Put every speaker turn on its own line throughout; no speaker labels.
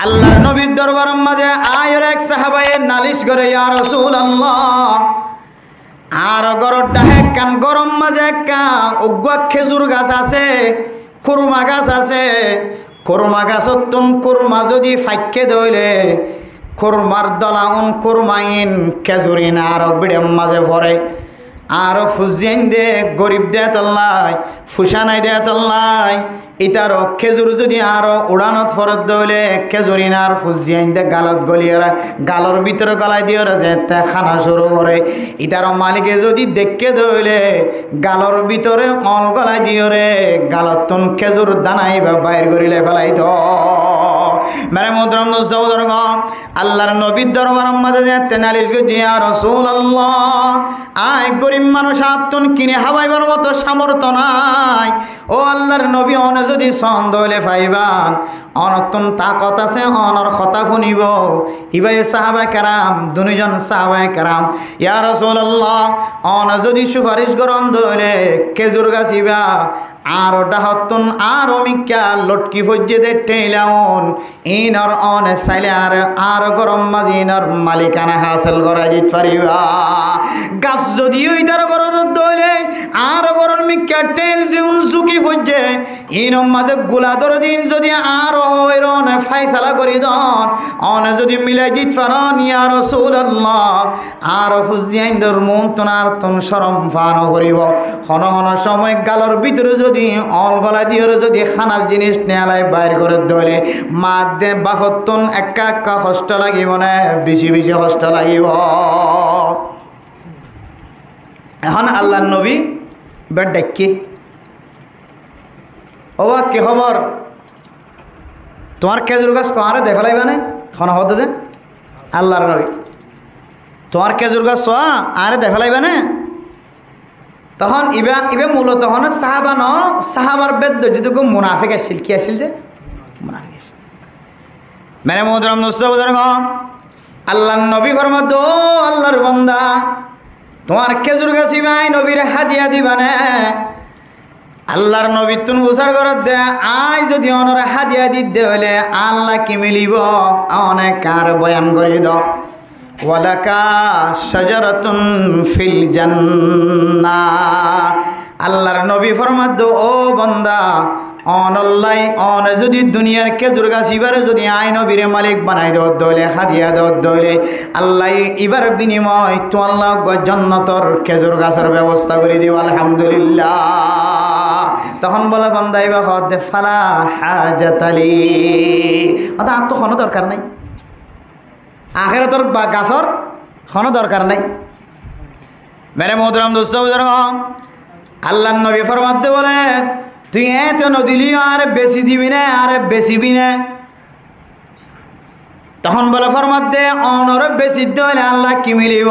আল্লাহর নবীর দরবারের মাঝে আয়ের এক সাহাবায়ে নালিশ করে ইয়া রাসূলুল্লাহ আর গরর ডাহে কান গরম মাঝে কান উগ্গা খেজুর গাছ আছে কুরমা গাছ আছে কুরমা গাছত তুম কুরমা যদি ফাইকে দইলে কুরমার দলাউন কুরমাইন খেজুরিন আর বিড়ের মাঝে ভরে আর ফুজিয়ান দে গরিব দে তল্লাই ফুসানাই দে তল্লাই ইতার খেজুর যদি আর উড়ানত ফরত দইলে খেজুরিন আর ফুজিয়ান দে গালত গলিয়ারা গালর ভিতরে গলাই দিওরা যে তে খানা শুরু করে ইতার মালিকে যদি দেখকে দইলে গালর ভিতরে অল গলাই দিওরে গালতন খেজুর দানাই বা বাইর করিলে ফেলাই দ মেরে মোহতরম দোস্ত বুজুর্গ আল্লাহর নবীর দরবারের মাঝে যেতে নালিশ করছি ইয়া রাসূলুল্লাহ আয় গরিব মানুষ আত্মন কিনে হাবাইবার মতো সামর্থ্য নাই ও আল্লাহর নবী অনে যদি ছন্দ হইলে পাইবান অনতন তাকত আছে অনর কথা শুনিব ইবাই সাহাবায়ে কেরাম দুইজন সাহাবায়ে কেরাম ইয়া রাসূলুল্লাহ অন যদি সুপারিশ গ্রহণ হইলে খেজুর গাছিবা আর ডাহতন আর মিক্কা লটকি ফজ্জে দে টেইলাউন ইনর অন সাইলার আর গরম মাজিনর মালিকানা হাসিল করা দিত পারিবা গাছ যদি ওইটার গরর দইলে আর গরর মিক্কা টেল জিউন সুকি ফজ্জে ইনম মাদে গুলা দর দিন যদি আর ওইরন ফাইসালা করি দন অন যদি মিলাই দিত পারন ইয়া রাসূলুল্লাহ আর ফুজিয়াইন দর মন তনার তন শরম ফান করিব হন হন সময় গালর ভিতরে যদি অল গলা দিয়ে যদি খানার জিনিস নেয়ালাই বাইর করে দইলে মাদে বাফতন একা একা কষ্ট লাগিব না বেশি বেশি কষ্ট লাগিব এখন আল্লাহর নবী বেড ডাকি ও কি খবর তোমার খেজুর গাছ তোমারে দেখালাইবা না খন হতে যে আল্লাহর নবী তোমার খেজুর গাছ সোয়া আরে দেখালাইবা না তখন ইবা ইবে মূলত তখন সাহাবা ন সাহাবার বেদ যেটুকু মুনাফিক আসছিল কি আসছিল যে মুনাফিক আসছিল মেরে মোহতরম দোস্ত বুজুর্গ আল্লাহর নবী ফরমাত ও আল্লাহর বান্দা তোমার খেজুর গাছ ইবাই নবীর হাদিয়া দিবা না আল্লাহর নবী তুন উসার করত দে আই যদি অনর হাদিয়া দিতে হলে আল্লাহ কি মিলিব অনেক কার বয়ান করে দাও ওয়ালাকা শাজারাতুন ফিল জান্নাহ আল্লাহর নবী ফরমাত ও বান্দা অনল্লাই অন যদি দুনিয়ার খেজুর গাছ ইবারে যদি আই নবীরে মালিক বানাই দেওয়ার দইলে হাদিয়া দেওয়ার দইলে আল্লাহ ইবার বিনিময় তো আল্লাহ জান্নাতর খেজুর গাছের ব্যবস্থা করে দিব আলহামদুলিল্লাহ তখন বলে বান্দা ইবা হদ ফালা হাজাতালি অত আর তো কোনো দরকার নাই আখেরাতর বা গাছর কোনো দরকার নাই মেরে মোহতরম দোস্ত বুজুর্গ আল্লাহর নবী ফরমাত বলে তুই এত নদিলি আরে বেশি দিবি না আরে বেশিবি না তখন বলে ফরমাত দে অনরে বেশি দিলে আল্লাহ কি মিলিব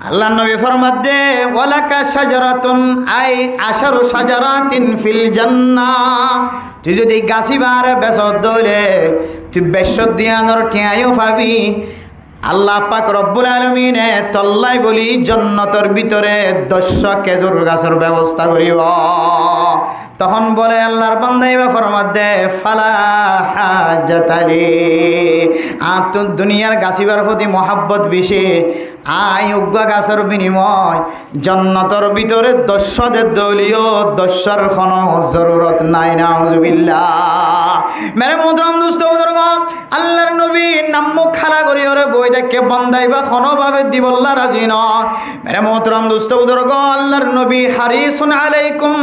আল্লাহর নবী ফরমাত দে ওয়ালাকা শাজারাতুন আই আশারু শাজারাতিন ফিল জান্নাহ তুই যদি গাছিবার বেসত দইলে তুই বেসত দিয়ানোর ঠেয়াইও পাবি আল্লাহ পাক রব্বুল আলামিনে তল্লাই বলি জান্নাতের ভিতরে 10 খেজুর গাছের ব্যবস্থা করিব তখন বলে আল্লাহর বান্দা ইবা ফরমাত দে ফালা হাজাতালি আর তো দুনিয়ার গাছিবার প্রতি মহাব্বত বেশি আই উগ্গা গাছের বিনিময় জান্নাতের ভিতরে 10 দে দলিও 10 কোনো জরুরত নাই নাউজুবিল্লাহ মেরে মোহতরম দোস্ত বুজুর্গ আল্লাহর নবী নাম খালা করি ওরে বই দেখে বান্দাইবা কোনো ভাবে দিবল্লা রাজি ন মেরে মোহতরম দোস্ত বুজুর্গ আল্লাহর নবী হারিসুন আলাইকুম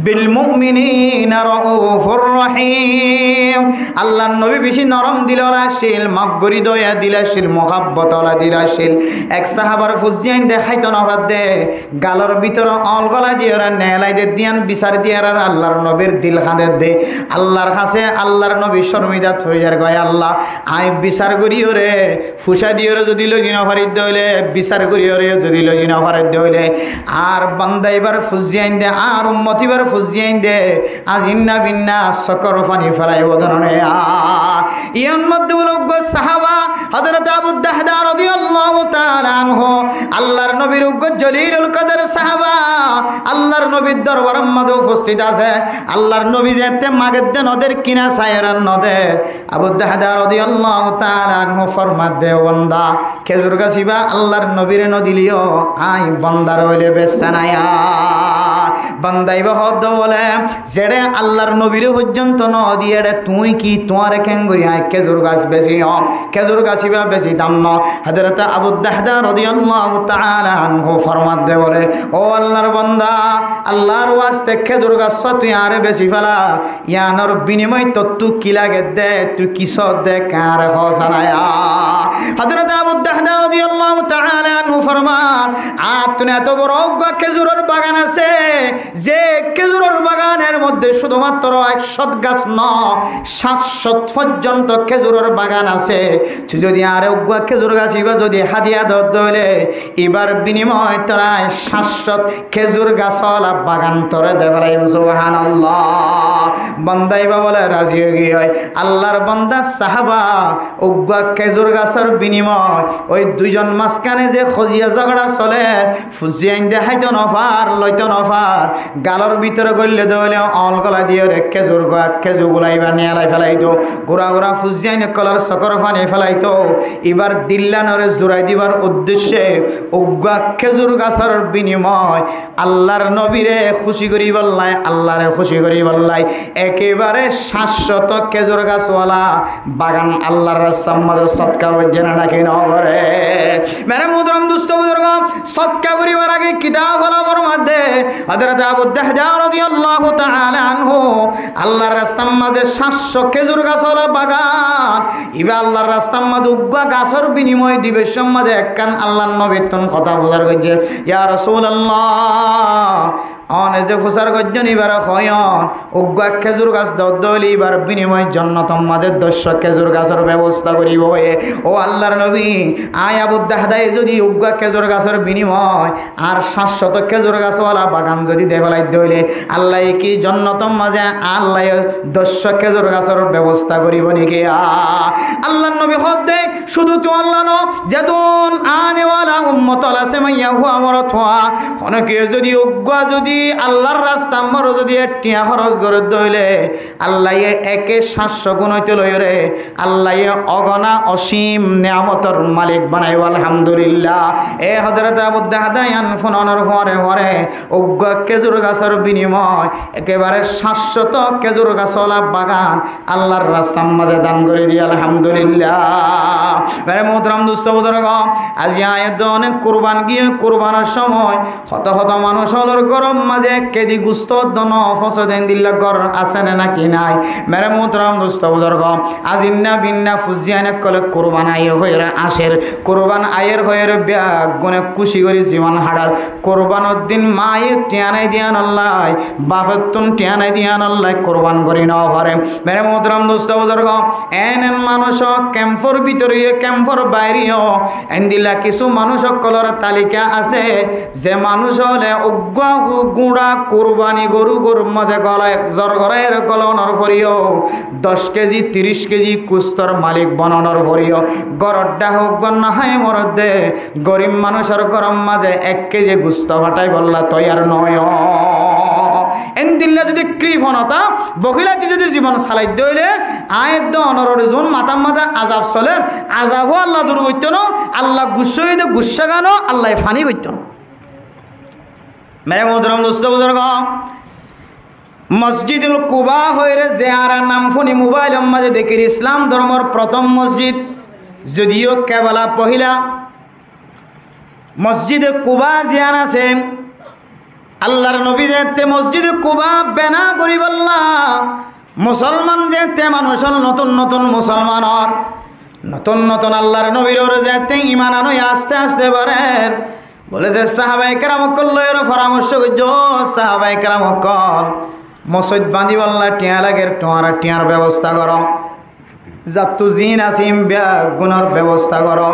বিল মুমিনিনা রাউফুর রহিম আল্লাহর নবী বেশি নরম দিলরা শিল মাফ করি দয়া দিলাশিল মোহাব্বতলা দিলাশিল এক সাহাবার ফুজিয়ান দেখাইতো না বাদ দে গালর ভিতর অল গলা দিয়ে ওরা নেলাই দে দিয়ান বিচার দিয়ে আর আল্লাহর নবীর দিল খাঁদে দে আল্লাহর কাছে আল্লাহর নবী শর্মিদা থইয়ার গয় আল্লাহ আই বিচার করি ওরে ফুসা দিয়ে ওরে যদি লগি না ফারিদ দইলে বিচার করি ওরে যদি লগি না ফারিদ দইলে আর বান্দা এবার ফুজিয়ান দে আর উম্মতিবার ফুজিয়ান দে আজ ইন্না বিন্না সকর ফানি ফেলাই বদননে ইয়ন মধ্যে লোক সাহাবা হযরত আবু দাহদা রাদিয়াল্লাহু তাআলা আনহু আল্লাহর নবীর উগ্র জলিলুল কদর সাহাবা আল্লাহর নবীর দরবারের মধ্যে উপস্থিত আছে আল্লাহর নবী যেতে মাগেদে নদের কিনা সায়রান নদের আবু দাহদা রাদিয়াল্লাহু তাআলা আনহু ফরমাত দে বান্দা খেজুর গাছিবা আল্লাহর নবীর নদিলিও আই বান্দার হইলে বেসানায়া বান্দাইবা হদ বলে যেড়ে আল্লাহর নবীর পর্যন্ত ন দিয়ে তুই কি তোমার কেঙ্গুরি আই খেজুর গাছ বেশি খেজুর গাছিবা বেশি দাম ন হযরত আবু দাহদা রাদিয়াল্লাহু তাআলা আনহু ফরমাত দে বলে ও আল্লাহর বান্দা আল্লাহর ওয়াস্তে খেজুর গাছ তুই আরে বেশি ফেলা ইয়ানোর বিনিময় তো তুই কি লাগে দে তুই কিস দে কার হসানায়া হযরত আবু দাহদা রাদিয়াল্লাহু তাআলা আনহু ফরমান আপনি এত বড় খেজুরের বাগান আছে যে খেজুরের বাগানের মধ্যে শুধুমাত্র 100 গাছ ন 700 পর্যন্ত খেজুরের বাগান আছে তুই যদি আরে খেজুর গাছ ইবা যদি হাদিয়া দলে এবার বিনিময় তোরা 700 খেজুর গাছওয়ালা বাগান তোরে দেবালাই সুবহানাল্লাহ বান্দাইবা বলে রাজি হয়ে গিয়ে আল্লাহর বান্দা সাহাবা উগ্গা খেজুর গাছের বিনিময় ওই দুইজন মাঝখানে যে খজিয়া ঝগড়া চলে ফুজিয়াইন দেখাইতো নফার লইতো নফার গালর ভিতরে গড়লে দলে অল গলা দিয়ে রে খেজুর গুলাইবার নিয়ালাই ফেলাইতো গোড়া গোড়া ফুজিয়াইন কলার চকর ফানি ফেলাইতো এবার দিল্লানরে জোড়াই দিবার উদ্দেশ্যে উগ্গা খেজুর গাছের বিনিময় আল্লাহর নবীরে খুশি করি বললাই আল্লাহরে খুশি করি বললাই একেবারে 700 খেজুর গাছওয়ালা বাগান আল্লাহর রাস্তার মধ্যে সৎকা বৈজ্ঞান রাখি নগরে মেরে মুদরম দুস্থ বুজুর্গ সৎকা করিবার আগে কিতাব হলাবর মধ্যে হযরত আবু দাহদা রাদিয়াল্লাহু তাআলা আনহু আল্লাহর রাস্তার মাঝে 700 খেজুর গাছওয়ালা বাগান ইবা আল্লাহর রাস্তার মাঝে উগ্গা গাছের বিনিময় দিবে সমাজে একখান আল্লাহর নবীর তন কথা বুঝার গজে ইয়া রাসূলুল্লাহ অনে যে ফুসার গজ্জন এবার হয়ন উগ্গা খেজুর গাছ দলি এবার বিনিময় জন্য তোমাদের 10 খেজুর গাছের ব্যবস্থা করিব ও আল্লাহর নবী আয় আবু দাহদাই যদি উগ্গা খেজুর গাছের বিনিময় আর 700 খেজুর গাছওয়ালা বাগান যদি দেবলাই দইলে আল্লাহ কি জন্নতম মাঝে আল্লাহ 10 খেজুর গাছের ব্যবস্থা করিব নাকি আল্লাহর নবী হদ দেয় শুধু তো আল্লাহ ন যেদন আনেওয়ালা উম্মতল আছে মাইয়া হুয়া মরত হওয়া অনেকে যদি উগ্গা যদি আল্লাহর রাস্তা মর যদি টিয়া খরচ করে দইলে আল্লাহ একে 700 গুণ হইতে লই রে আল্লাহ অগণা অসীম নিয়ামতের মালিক বানাইব আলহামদুলিল্লাহ এ হযরত আবু দাহদা ফোনর পরে পরে উগ্গা খেজুর গাছের বিনিময় একেবারে 700 খেজুর গাছওয়ালা বাগান আল্লাহর রাস্তার মাঝে দান করে দিয়ে আলহামদুলিল্লাহ মেরে মোহতরম দুস্থ বুজুর্গ আজ আয়াত অনেক কুরবান গিয়ে কুরবানের সময় হত হত মানুষ হলর গরম মাঝে কেদি গুস্ত দন ফসদেন দিল্লা গর আছে নাকি নাই মেরে মোহতরম দুস্থ বুজুর্গ আজ ইন্না বিন্না ফুজিয়ানে কলে কুরবান আয় হয়ে আসের কুরবান আয়ের হয়ে গুনে খুশি করি জীবন হাড়ার কুরবানের দিন মায়ে টিয়ানাই দিয়ান আল্লাহ বাপের তুন টিয়ানাই দিয়ান আল্লাহ কুরবান করি ন ভরে মেরে মোহতরম দুস্থ বুজুর্গ এন মানুষ ক্যাম্পর ভিতরে ক্যাম্পর বাইরেও এন্দিলা কিছু মানুষ কলর তালিকা আছে যে মানুষ হলে উগ্গা গুড়া কুরবানি গরু গরুর মধ্যে গলায় জর গড়াইয়ের গলনের ফরিও 10 কেজি 30 কেজি কুস্তর মালিক বনানোর ফরিও গরড্ডা হোক গন্নাহাই মরদে গরিব মানুষের গরম মাঝে 1 কেজি গুস্ত ফাটাই বললা তৈয়ার নয় এন্দিল্লা যদি কৃপণতা বহিলাটি যদি জীবন চালাই দইলে আয়ের দনর জোন মাতা মাতা আজাব চলে আজাব আল্লাহ দূর করতো না আল্লাহ গুস্স হইতে গুস্সা গানো আল্লাহ ফানি করতো না মেরে মোহতরম দোস্ত বুজুর্গ মসজিদুল কুবা হইরে জিয়ারা নাম ফোনি মোবাইলের মাঝে দেখি ইসলাম ধর্মর প্রথম মসজিদ যদিও কেবলা পহিলা মসজিদে কুবা জিয়ান আছে আল্লাহর নবী যেতে মসজিদে কুবা বেনা করি বললা মুসলমান যেতে মানুষের নতুন নতুন মুসলমানের নতুন নতুন আল্লাহর নবীর যেতে ইমান আনই আস্তে আস্তে বাড়ের বলে যে সাহাবাই কেরামকল লয়ের পরামর্শ করছ সাহাবাই কেরামকল মসজিদ বাঁধি বললা টিয়া লাগের তোমার টিয়ার ব্যবস্থা করো যাত্তু জিন আসিম গুণার ব্যবস্থা করো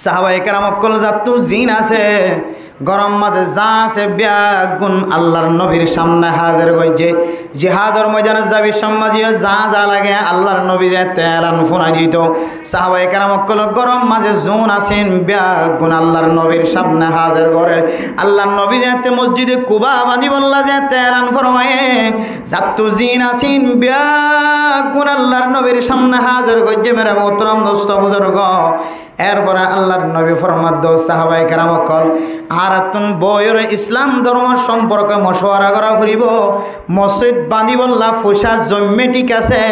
সাহাবাই কেরামকল যাত্তু জিন আছে গরম মাঝে যা আছে ব্যাগুন আল্লাহর নবীর সামনে হাজির হইছে জিহাদর ময়দানে যাবি সম্মাজিও যা যা লাগে আল্লাহর নবী যে তেল আন ফোনা দিত সাহাবায়ে কেরাম কল গরম মাঝে জুন আছেন ব্যাগুন আল্লাহর নবীর সামনে হাজির করে আল্লাহর নবী যে মসজিদে কুবা বাঁধি বললা যে তেল আন ফরমায়ে জাতু জিন আছেন ব্যাগুন আল্লাহর নবীর সামনে হাজির হইছে মেরে মোহতরম দোস্ত বুজুর্গ এরপরে আল্লাহর নবী ফরমাদ সাহাবায়ে কেরাম কল আর তুন বইয়ের ইসলাম ধর্ম সম্পর্কে মশওয়ারা করা ফুরিব মসজিদ বাঁধি বললা ফুসা জন্মে ঠিক আছে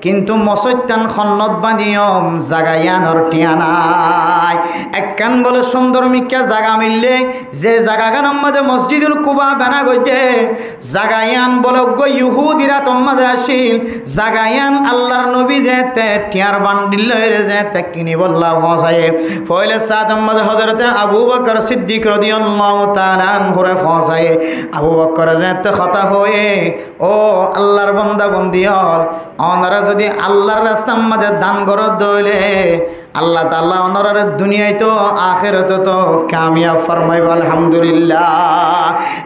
কিন্তু মসজিদ টান খন্নত বাঁধিয়ম জাগাইয়ানর টিয়া নাই একখান বলে সুন্দর মিক্কা জাগা মিললে যে জাগাগানোর মাঝে মসজিদুল কুবা বানা গইছে জাগাইয়ান বলে গো ইহুদিরা তোমাদের আসিল জাগাইয়ান আল্লাহর নবী যেতে টিয়ার বান্ডিল লইরে যেতে কিনি বললা ফসায়ে ফয়লে সাত মাঝে হযরতে আবু বকর সিদ্দিক রাদিয়াল্লাহু তাআলা আনহুরে ফসায়ে আবু বকর যেতে কথা হয়ে ও আল্লাহর বান্দা বন্দিয়ল ওনারা যদি আল্লাহর রাস্তার মাঝে দান করে দইলে আল্লাহ তাআলা ওনারা দুনিয়ায় তো আখিরাতে তো কামিয়াব ফরমাইব আলহামদুলিল্লাহ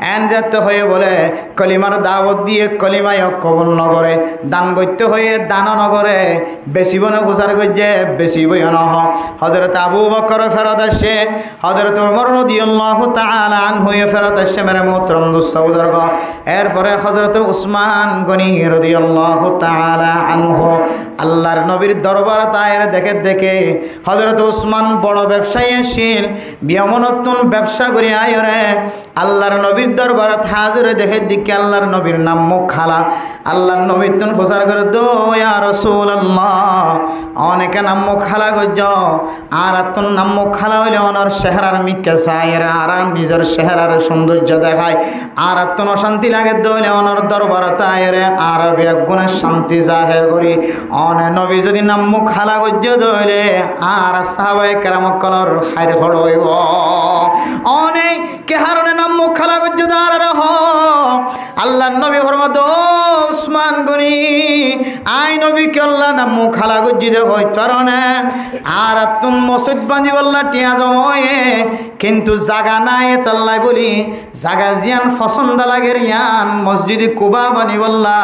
এন যেতে হয়ে বলে কলিমার দাওয়াত দিয়ে কলিমায় কবুল নগরে দান করতে হয়ে দান নগরে বেশি বনে গুজার গজে বেশি বয়ন হ হযরত আবু বকর ফেরত আসে হযরত ওমর রাদিয়াল্লাহু তাআলা আনহু ফেরত আসে মেরে মোহতরম দোস্ত বুজুর্গ এরপরে হযরত উসমান গনি রাদিয়াল্লাহু তাআলা আনহু আল্লাহর নবীর দরবার তায়ের দেখে দেখে হযরত উসমান বড় ব্যবসায়ী আসিল বিয়ামনতুন ব্যবসা করে আয়রে আল্লাহর নবীর দরবারত হাজির দেখে দিকে আল্লাহর নবীর নাম মুখ খালা আল্লাহর নবীর তুন প্রচার করে দো ইয়া রাসূলুল্লাহ অনেকে নাম মুখ খালা গজ আর তুন নাম মুখ খালা হইলে ওনার চেহারার মিকে চায়ের আর নিজের চেহারার সৌন্দর্য দেখায় আর তুন অশান্তি লাগে দইলে ওনার দরবারত আয়রে আর বেগুনের শান্তি জাহের করি অনে নবী যদি নাম মুখ খালা গজ দইলে আর সাহাবায়ে কেরাম কলর খাইর খড় হইব অনেক কে হারনে নাম মুখ খালা গজ দার রহ আল্লাহর নবী ফরমাদ উসমান গনি আই নবী কে আল্লাহ নাম মুখ খালা গজ দে হই কারণে আর তুম মসজিদ বাঁধি বললা টিয়া জময়ে কিন্তু জাগা নাই তাল্লাই বলি জাগা জিয়ান পছন্দ লাগে ইয়ান মসজিদ কুবা বানি বললা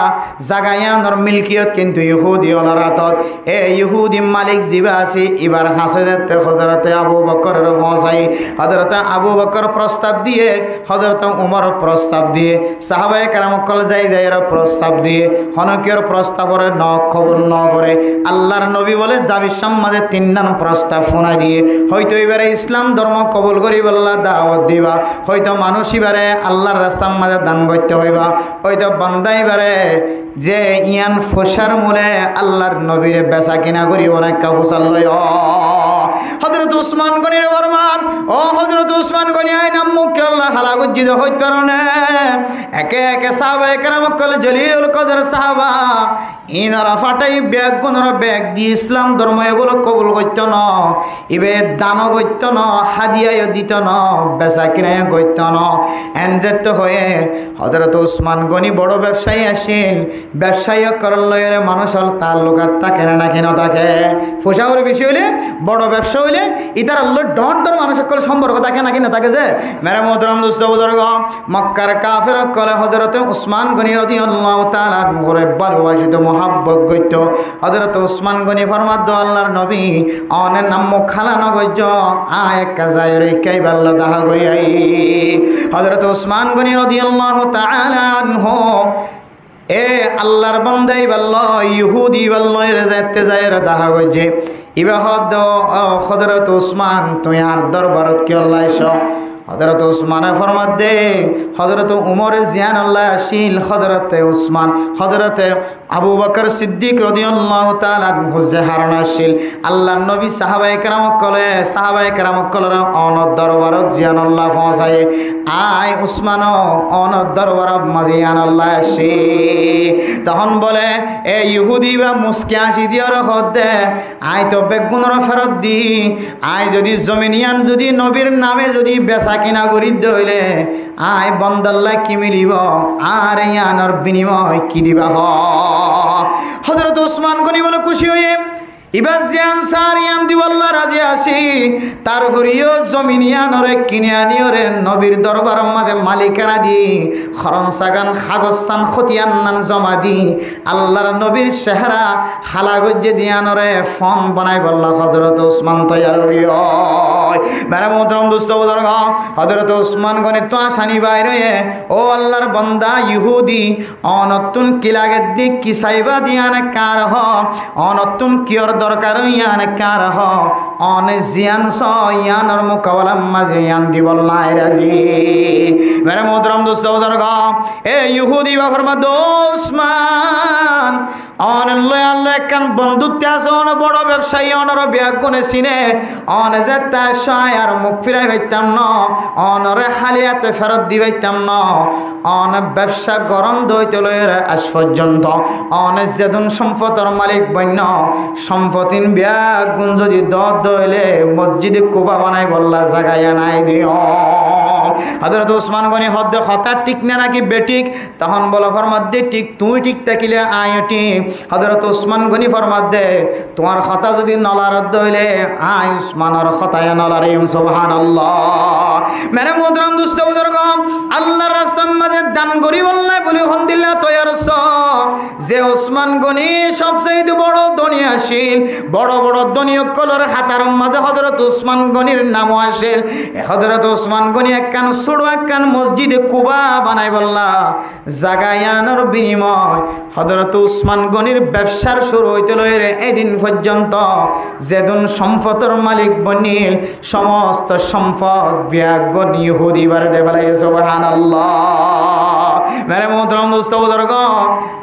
জাগা ইয়ানর মিলকিয়ত কিন্তু ইহুদি ওলার হাতত এ ইহুদি মালিক জিবা আছে এবার হাসে যেতে হযরতে আবু বকরের ফসাই হযরতে আবু বকর প্রস্তাব দিয়ে হযরতে উমর প্রস্তাব দিয়ে সাহাবায়ে কেরাম কল যাই যাইরা প্রস্তাব দিয়ে হনকের প্রস্তাবরে ন খবর ন করে আল্লাহর নবী বলে যাবি সম্মাদে তিন নাম প্রস্তাব শোনা দিয়ে হয়তো এবারে ইসলাম ধর্ম কবুল করি বললা দাওয়াত দিবা হয়তো মানুষ এবারে আল্লাহর রাস্তার মাঝে দান করতে হইবা হয়তো বান্দা এবারে যে ইয়ান ফসার মূলে আল্লাহর নবীর বেচা কিনা করি অনেক কাফুসাল লয় হযরত উসমান গনির বরমার ও হযরত উসমান গনি আই নাম মুখ আল্লাহ খালা গজ্জিদ হইত কারণে একে একে সাহাবায়ে কেরাম কল জলিলুল কদর সাহাবা ইনারা ফাটাই ব্যাগ গুনরা ব্যাগ দি ইসলাম ধর্ম বলে কবুল করত ন ইবে দান করত ন হাদিয়া দিত ন বেচা কিনা করত ন এনজেত হয়ে হযরত উসমান গনি বড় ব্যবসায়ী আসেন ব্যবসায়ী করল লয়ের মানুষল তাল্লুকাত থাকে না কেন থাকে ফসাওর বেশি হইলে বড় ব্যবসা হইলে ইতার আল্লাহ ডর ডর মানুষ সকল সম্পর্ক থাকে না কিনা থাকে যে মেরে মোহতরম দোস্ত বুজুর্গ মক্কার কাফের কলে হযরত উসমান গনি রাদিয়াল্লাহু তাআলা আনহুরে ভালোবাসিত মহব্বত গইত হযরত উসমান গনি ফরমাদ আল্লাহর নবী অনের নাম মুখ খালা নগজ আয় কাজায় রে কাই বাল্লা দাহা করি আই হযরত উসমান গনি রাদিয়াল্লাহু তাআলা আনহু এ আল্লাহর বান্দাই বাল্লা ইহুদি বাল্লা এর যাইতে যায় রে দাহা গজে ইবা হদ হযরত উসমান তুই আর দরবারত কি আল্লাহ এসো হযরত উসমানে ফরমাত দে হযরত উমর জিয়ান আল্লাহ আসিল হযরত উসমান হযরত আবু বকর সিদ্দিক রাদিয়াল্লাহু তাআলা আনহু জাহারন আসিল আল্লাহর নবী সাহাবায়ে কেরাম কলে অন দরবারত জিয়ান আল্লাহ পৌঁছায় আয় উসমান অন দরবারত মাজিয়ান আল্লাহ আসে তখন বলে এ ইহুদি বা মুসকি আসি দিয়র হদ দে আয় তো বেগুনর ফেরত দি আয় যদি জমিনিয়ান যদি নবীর নামে যদি বেচা কিনা করি দইলে আয় বন্দাল্লা কি মিলিব আর ইয়ানোর বিনিময় কি দিবা হযরত উসমান গনি বলে খুশি হয়ে ইবাস জিয়ান সারিয়ান দিওয়াল্লাহ রাজি আসি তারপরেও জমিনিয়ানরে কিনে আনিওরে নবীর দরবার মাঝে মালিকানা দি খরন সাগান খাগস্তান খতিয়ান্নান জমা দি আল্লাহর নবীর চেহারা হালাগজ্জে দিয়ানরে ফোন বানাই বললা হযরত ওসমান তৈয়ার হইয় মেরা মোহতরম দোস্ত বুজুর্গ হযরত ওসমান গনি তো আসানি বাইরে ও আল্লাহর বান্দা ইহুদি অনতুন কিলাগের দিক কি সাইবা দিয়ান কার হ অনতুন কিয়র দরকার ইয়ান কার হ অন জিয়ান স ইয়ানর মুকাওয়ালাম মাঝে ইয়ান দি বললাই রাজি মেরা মোহতরম দোস্ত বুজুর্গ এ ইহুদি বাফর মা ওসমান অন আল্লাহ একখান বন্ধুত্ব আছে অন বড় ব্যবসায়ী অনর বিয়াগুনে চিনে অন যে তার সয় আর মুখ ফিরাই পাইতাম ন অনরে হালিয়াতে ফেরত দি পাইতাম ন অন ব্যবসা গরম দইতে লয়ের আজ পর্যন্ত অন যেদিন সম্পদের মালিক বন্য সম্পত্তিন বিয়াগুন যদি দইলে মসজিদে কুবা বানাই বললা জাগাইয়া নাই দিও হযরত ওসমান গনি হদ্দে হতার ঠিক না নাকি বেটিক তখন বলো ফরমাদ্দে ঠিক তুই ঠিক থাকিলে আয় ঠিক হযরত ওসমান গনি ফরমাদ্দে তোমার কথা যদি নলারদ হইলে আয় ওসমানের কথায় নলারে সুবহানাল্লাহ মেরে মোহতরম দোস্ত বুজুর্গ আল্লাহর রাস্তার মাঝে দান করি বললে বলি আলহামদুলিল্লাহ তৈয়ারছ যে ওসমান গনি সবচেয়ে বড় দুনিয়াশীল বড় বড় দুনিয়া কলর হাতার মাঝে হযরত ওসমান গনির নামও আসেল হযরত ওসমান গনি একখান ছোড়ো একখান মসজিদে কুবা বানাই বললা জাগায়ানোর বিনিময় হযরত ওসমান গনির ব্যবসার শুরু হইতে লইরে এদিন পর্যন্ত যেদিন সম্পদের মালিক বনিল সমস্ত সম্পদ বিয়াগুন ইহুদি বারদে ফেলাই সুবহানাল্লাহ মেরে মোহতরম দোস্ত বুজুর্গ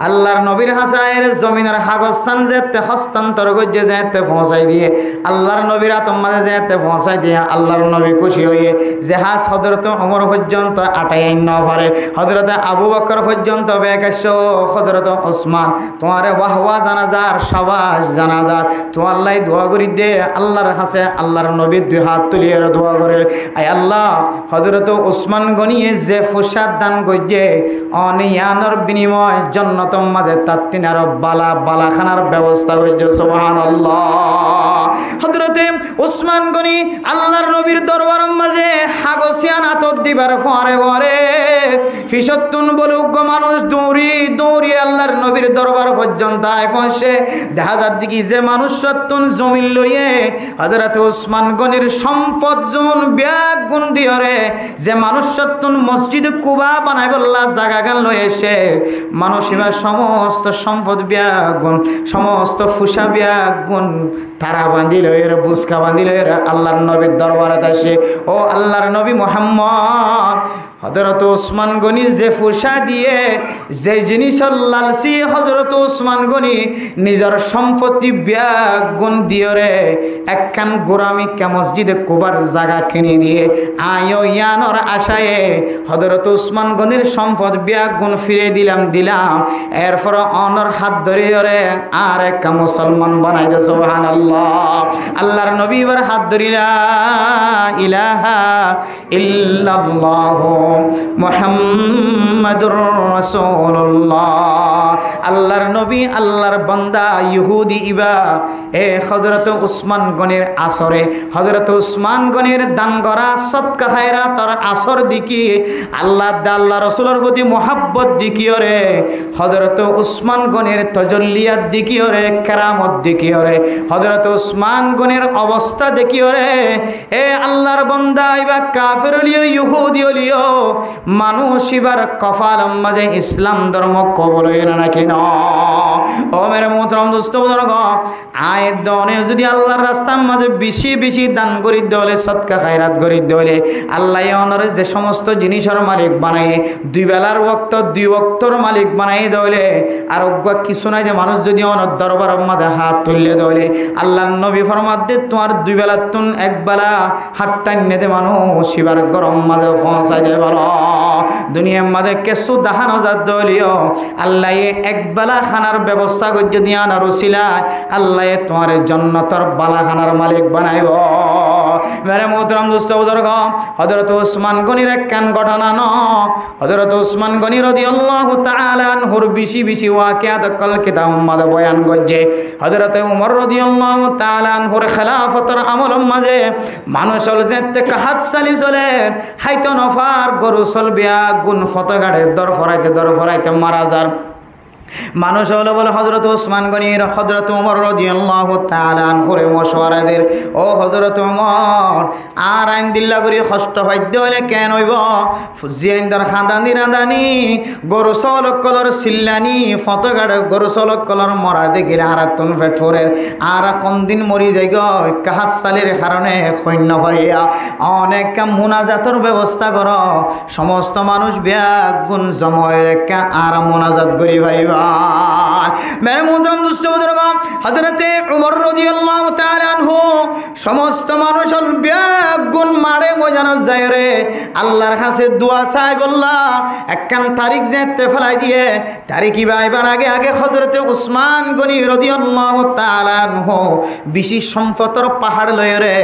আল্লাহর নবীর হাসায়ের জমিনের হাগস্থান যেতে হস্তান্তর করছে যেতে পৌঁছাই দিয়ে আল্লাহর নবীর আতম মাঝে যেতে পৌঁছাই দিয়ে আল্লাহর নবী খুশি হয়ে জাহাজ হযরত ওমর পর্যন্ত আটাই ন পারে হযরত আবু বকর পর্যন্ত বেকাশ হযরত ওসমান তোমারে ওয়াহওয়া জানাজার শাবাশ জানাজার তো আল্লাহ দোয়া করি দে আল্লাহর কাছে আল্লাহর নবীর দুই হাত তুলিয়ে দোয়া করে আয় আল্লাহ হযরত ওসমান গনিয়ে যে ফুসাদ দান করছে অনিয়ানোর বিনিময় জান্নাতের মাঝে তার তিনার বালা বালাখানার ব্যবস্থা করছে সুবহানাল্লাহ হযরতে ওসমান গনি আল্লাহর নবীর দরবারের মাঝে হাগসিয়ান আতর দিবার পরে পরে ফিসতুন বলুক মানুষ দৌড়ি দৌড়ি আল্লাহর নবীর দরবার পর্যন্ত আয় পৌঁছে দেখা যার দিকে যে মানুষ সত্তুন জমিন লইয়ে হযরত ওসমান গনির সম্পদ জুন ব্যাগ গুণ দিয়রে যে মানুষ সত্তুন মসজিদ কুবা বানাই বললা জায়গা গান লই এসে মানুষ এবার সমস্ত সম্পদ ব্যাগ গুণ সমস্ত ফুসা ব্যাগ গুণ তারা বাঁধিল এর বুসকা বাঁধিল এর আল্লাহর নবীর দরবারে আসে ও আল্লাহর নবী মুহাম্মদ হযরত ওসমান গনি যে ফুসা দিয়ে যে জিনিসের লালসি হযরত ওসমান গনি নিজের সম্পত্তি ব্যাগ গুণ দিয়ে রে একখান গোরামি কে মসজিদে কুবার জায়গা কিনে দিয়ে আয়ো ইয়ানোর আশায় হযরত ওসমান গনির সম্পদ ব্যাগ গুণ ফিরে দিলাম এরপর অনর হাত ধরে রে আর এক মুসলমান বানাই দে সুবহানাল্লাহ আল্লাহর নবী এবার হাত ধরিলা ইলাহা ইল্লাল্লাহ মুহাম্মাদুর রাসূলুল্লাহ আল্লাহর নবী আল্লাহর বান্দা ইহুদি ইবা এ হযরত ওসমান গনির আসরে হযরত ওসমান গনির দান করা সদকা খায়রাতের আসর দিকি আল্লাহ আল্লাহ রাসূলের প্রতি মোহাব্বত দিকিও রে হযরত ওসমান গনির তাজাল্লিয়াত দিকিও রে কেরামত দিকিও রে হযরত ওসমান গনির অবস্থা দেখিও রে এ আল্লাহর বান্দা ইবা কাফের লিও ইহুদি লিও মানুষ এবার কপাল মাঝে ইসলাম ধর্ম কবল হইল না কেন ও মেরে মোহতরম দোস্ত বুজুর্গ আয়ের দনে যদি আল্লাহর রাস্তার মাঝে বেশি বেশি দান করি দলে সদকা খায়রাত করি দলে আল্লাহ অনরে যে সমস্ত জিনিসের মালিক বানায় দুই বেলার ওয়াক্ত দুই ওয়াক্তর মালিক বানাই দলে আর অজ্ঞা কিছু নাই যে মানুষ যদি অনর দরবার মাঝে হাত তুললে দলে আল্লাহর নবী ফরমাত দে তোমার দুই বেলা তুন এক বেলা হাত টাইনে দে মানুষ এবার গরম মাঝে পৌঁছাই দে বলো দুনিয়ার মাঝে কেসু দাহানো যার দলীয় আল্লাহ এক বেলা খানার ব্যবস্থা করছে দিয়া না রসিলা আল্লাহ তোমার জান্নাতের বালা খানার মালিক বানাইব মেরে মোহতরম দোস্ত বুজুর্গ হযরত ওসমান গনির একখান ঘটনা ন হযরত ওসমান গনি রাদিয়াল্লাহু তাআলা আনহুর বেশি বেশি ওয়াকিয়াত কল কিতাব মাঝে বয়ান করছে হযরত উমর রাদিয়াল্লাহু তাআলা আনহুর খেলাফতের আমলের মাঝে মানুষ হল যেতে কাহাত চালি চলে হাইতো নফার গরু চলবিয়া গুণ ফতগাড়ে দর ফরাইতে মারা যার মানুষ হলো বলে হযরত ওসমান গনির হযরত উমর রাদিয়াল্লাহু তাআলা আনহুর মশওয়ারাদের ও হযরত উমর আর আইন দিল্লা করি কষ্ট বাধ্য হলে কেন হইব ফুজিয়াইন্দার খাদানি রাদানি গরু সলক কলর সিল্লানি ফতগাড় গরু সলক কলর মরা দেখিলে আরাতুন ফেটফোরের আর এখন দিন মরি যাই গয় কাহাত সালের কারণে সৈন্য ভরিয়া অনেক মুনাজাতর ব্যবস্থা কর সমস্ত মানুষ ব্যাগ গুণ জময়ের একটা আর মুনাজাত করি পারিবা মেরে মুহতরম দোস্ত বুজুর্গ হযরতে উমর রাদিয়াল্লাহু তাআলা আনহু সমস্ত মানুষ ব্যাগ গুণ মারে মজানো যায় রে আল্লাহর কাছে দোয়া চাই বললা একখান তারিখ যেতে ফেলাই দিয়ে তারিখই বাইবার আগে আগে হযরতে ওসমান গনি রাদিয়াল্লাহু তাআলা আনহু বেশি সম্পদের পাহাড় লয়ে রে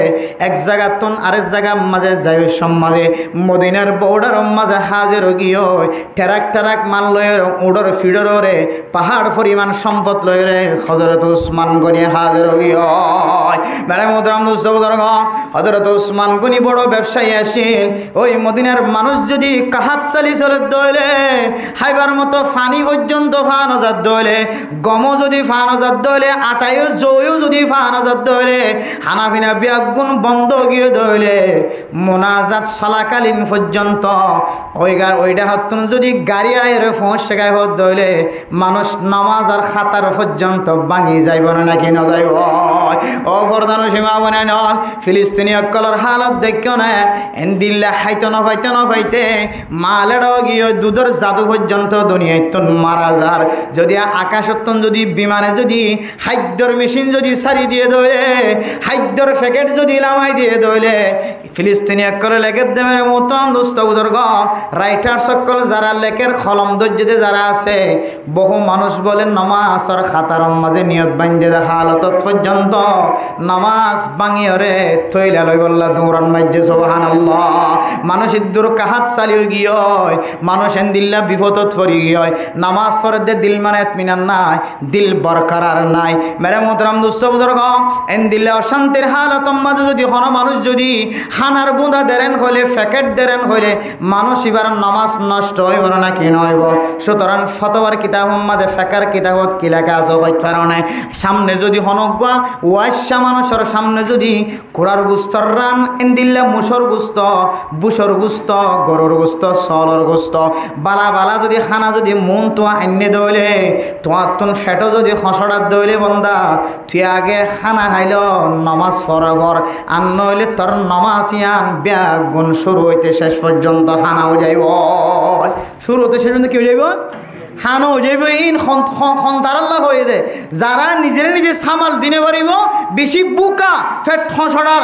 এক জায়গা তুন আরেক জায়গা মাঝে যাবে সমাজে মদিনার বর্ডার মাঝে হাজির গিয়ে ট্রাক মাল লয়ে উড়র ফিডর রে পাহাড় পরিমাণ সম্পদ লয়ে রে হযরত ওসমান গনি হাজির গিয়ে মেরে মুহতরম দোস্ত বুজুর্গ হযরত ওসমান গনি বড় ব্যবসায়ী আসেন ওই মদিনার মানুষ যদি কাহাত চালি চলে দইলে হাইবার মতো ফানি পর্যন্ত ফানজাত দইলে গম যদি ফানজাত দইলে আটাইও জয়ও যদি ফানজাত দইলে হানাফিনা বিয়াগুন বন্ধ গিয়ে দইলে মোনাজাত চলাকালীন পর্যন্ত ওইটা হাতুন যদি গাড়ি আয়ের ফোঁস শেখায় হত দইলে মানুষ নামাজ আর খাতার পর্যন্ত ভাঙি যাইব না নাকি ন যাইব ও প্রধান সীমা বনে নল ফিলিস্তিনি অকলর হালত দেখ না এন্দিল্লা হাইতে নফাইতে মালের গিয়ে দুধের জাদু পর্যন্ত দুনিয়ায় মারা যার যদি আকাশত্তন যদি বিমানে যদি খাদ্যর মেশিন যদি সারি দিয়ে দইলে খাদ্যর প্যাকেট যদি লামাই দিয়ে দইলে ফিলিস্তিনি অকলে লেখে দেবের মোহতরম দোস্ত বুজুর্গ রাইটার সকল যারা লেখের কলম দর্জিতে যারা আছে বহু মানুষ বলে নামাজের খাতার মাঝে নিয়ত বান্ধে দেখা হালতত পর্যন্ত নামাজ ভাঙিয়রে থইলা লই বললা দৌড়ান মাইজে সুবহানাল্লাহ মানুষ ইদ্দুর কাহাত চালিয়ে গিয়ে মানুষ এন্দিল্লা বিপদত পড়ি গিয়ে নামাজ পড়তে দিল মানে ইতমিনান নাই দিল বরকরার নাই মেরে মোহতরম দোস্ত বুজুর্গ এন্দিল্লা অশান্তির হালত মাঝে যদি হন মানুষ যদি হানার বুঁদা দেরেন হইলে প্যাকেট দেরেন হইলে মানুষ এবার নামাজ নষ্ট হইব না কি নইব সুতরাং ফতোয়ার কিতাব মাঝে ফেকার কিতাবত কি লেখা আছে হইতে পারে না সামনে যদি হনগুয়া ওয়াইশা মানুষের সামনে যদি কোরার গুস্তর রান এন্দিল্লা মুসর গুস্ত বুসর গুস্ত গরুর গুস্ত সলর গুস্ত বালা বালা যদি খানা যদি মন তোয়া আইনে দইলে তোমার তুন ফেটো যদি হসড়ার দইলে বন্দা তুই আগে খানা খাইল নমাজ ফরগর আর নইলে তোর নমাজ ইয়ান ব্যাগ গুণ শুরু হইতে শেষ পর্যন্ত খানাও যাইব শুরু হতে শেষ পর্যন্ত কি হয়ে যাইব হানো যাইব ইন সন্তারাল্লাহ হয়ে দে যারা নিজে সামাল দিনে পারিব বেশি বুকা ফের ঠসড়ার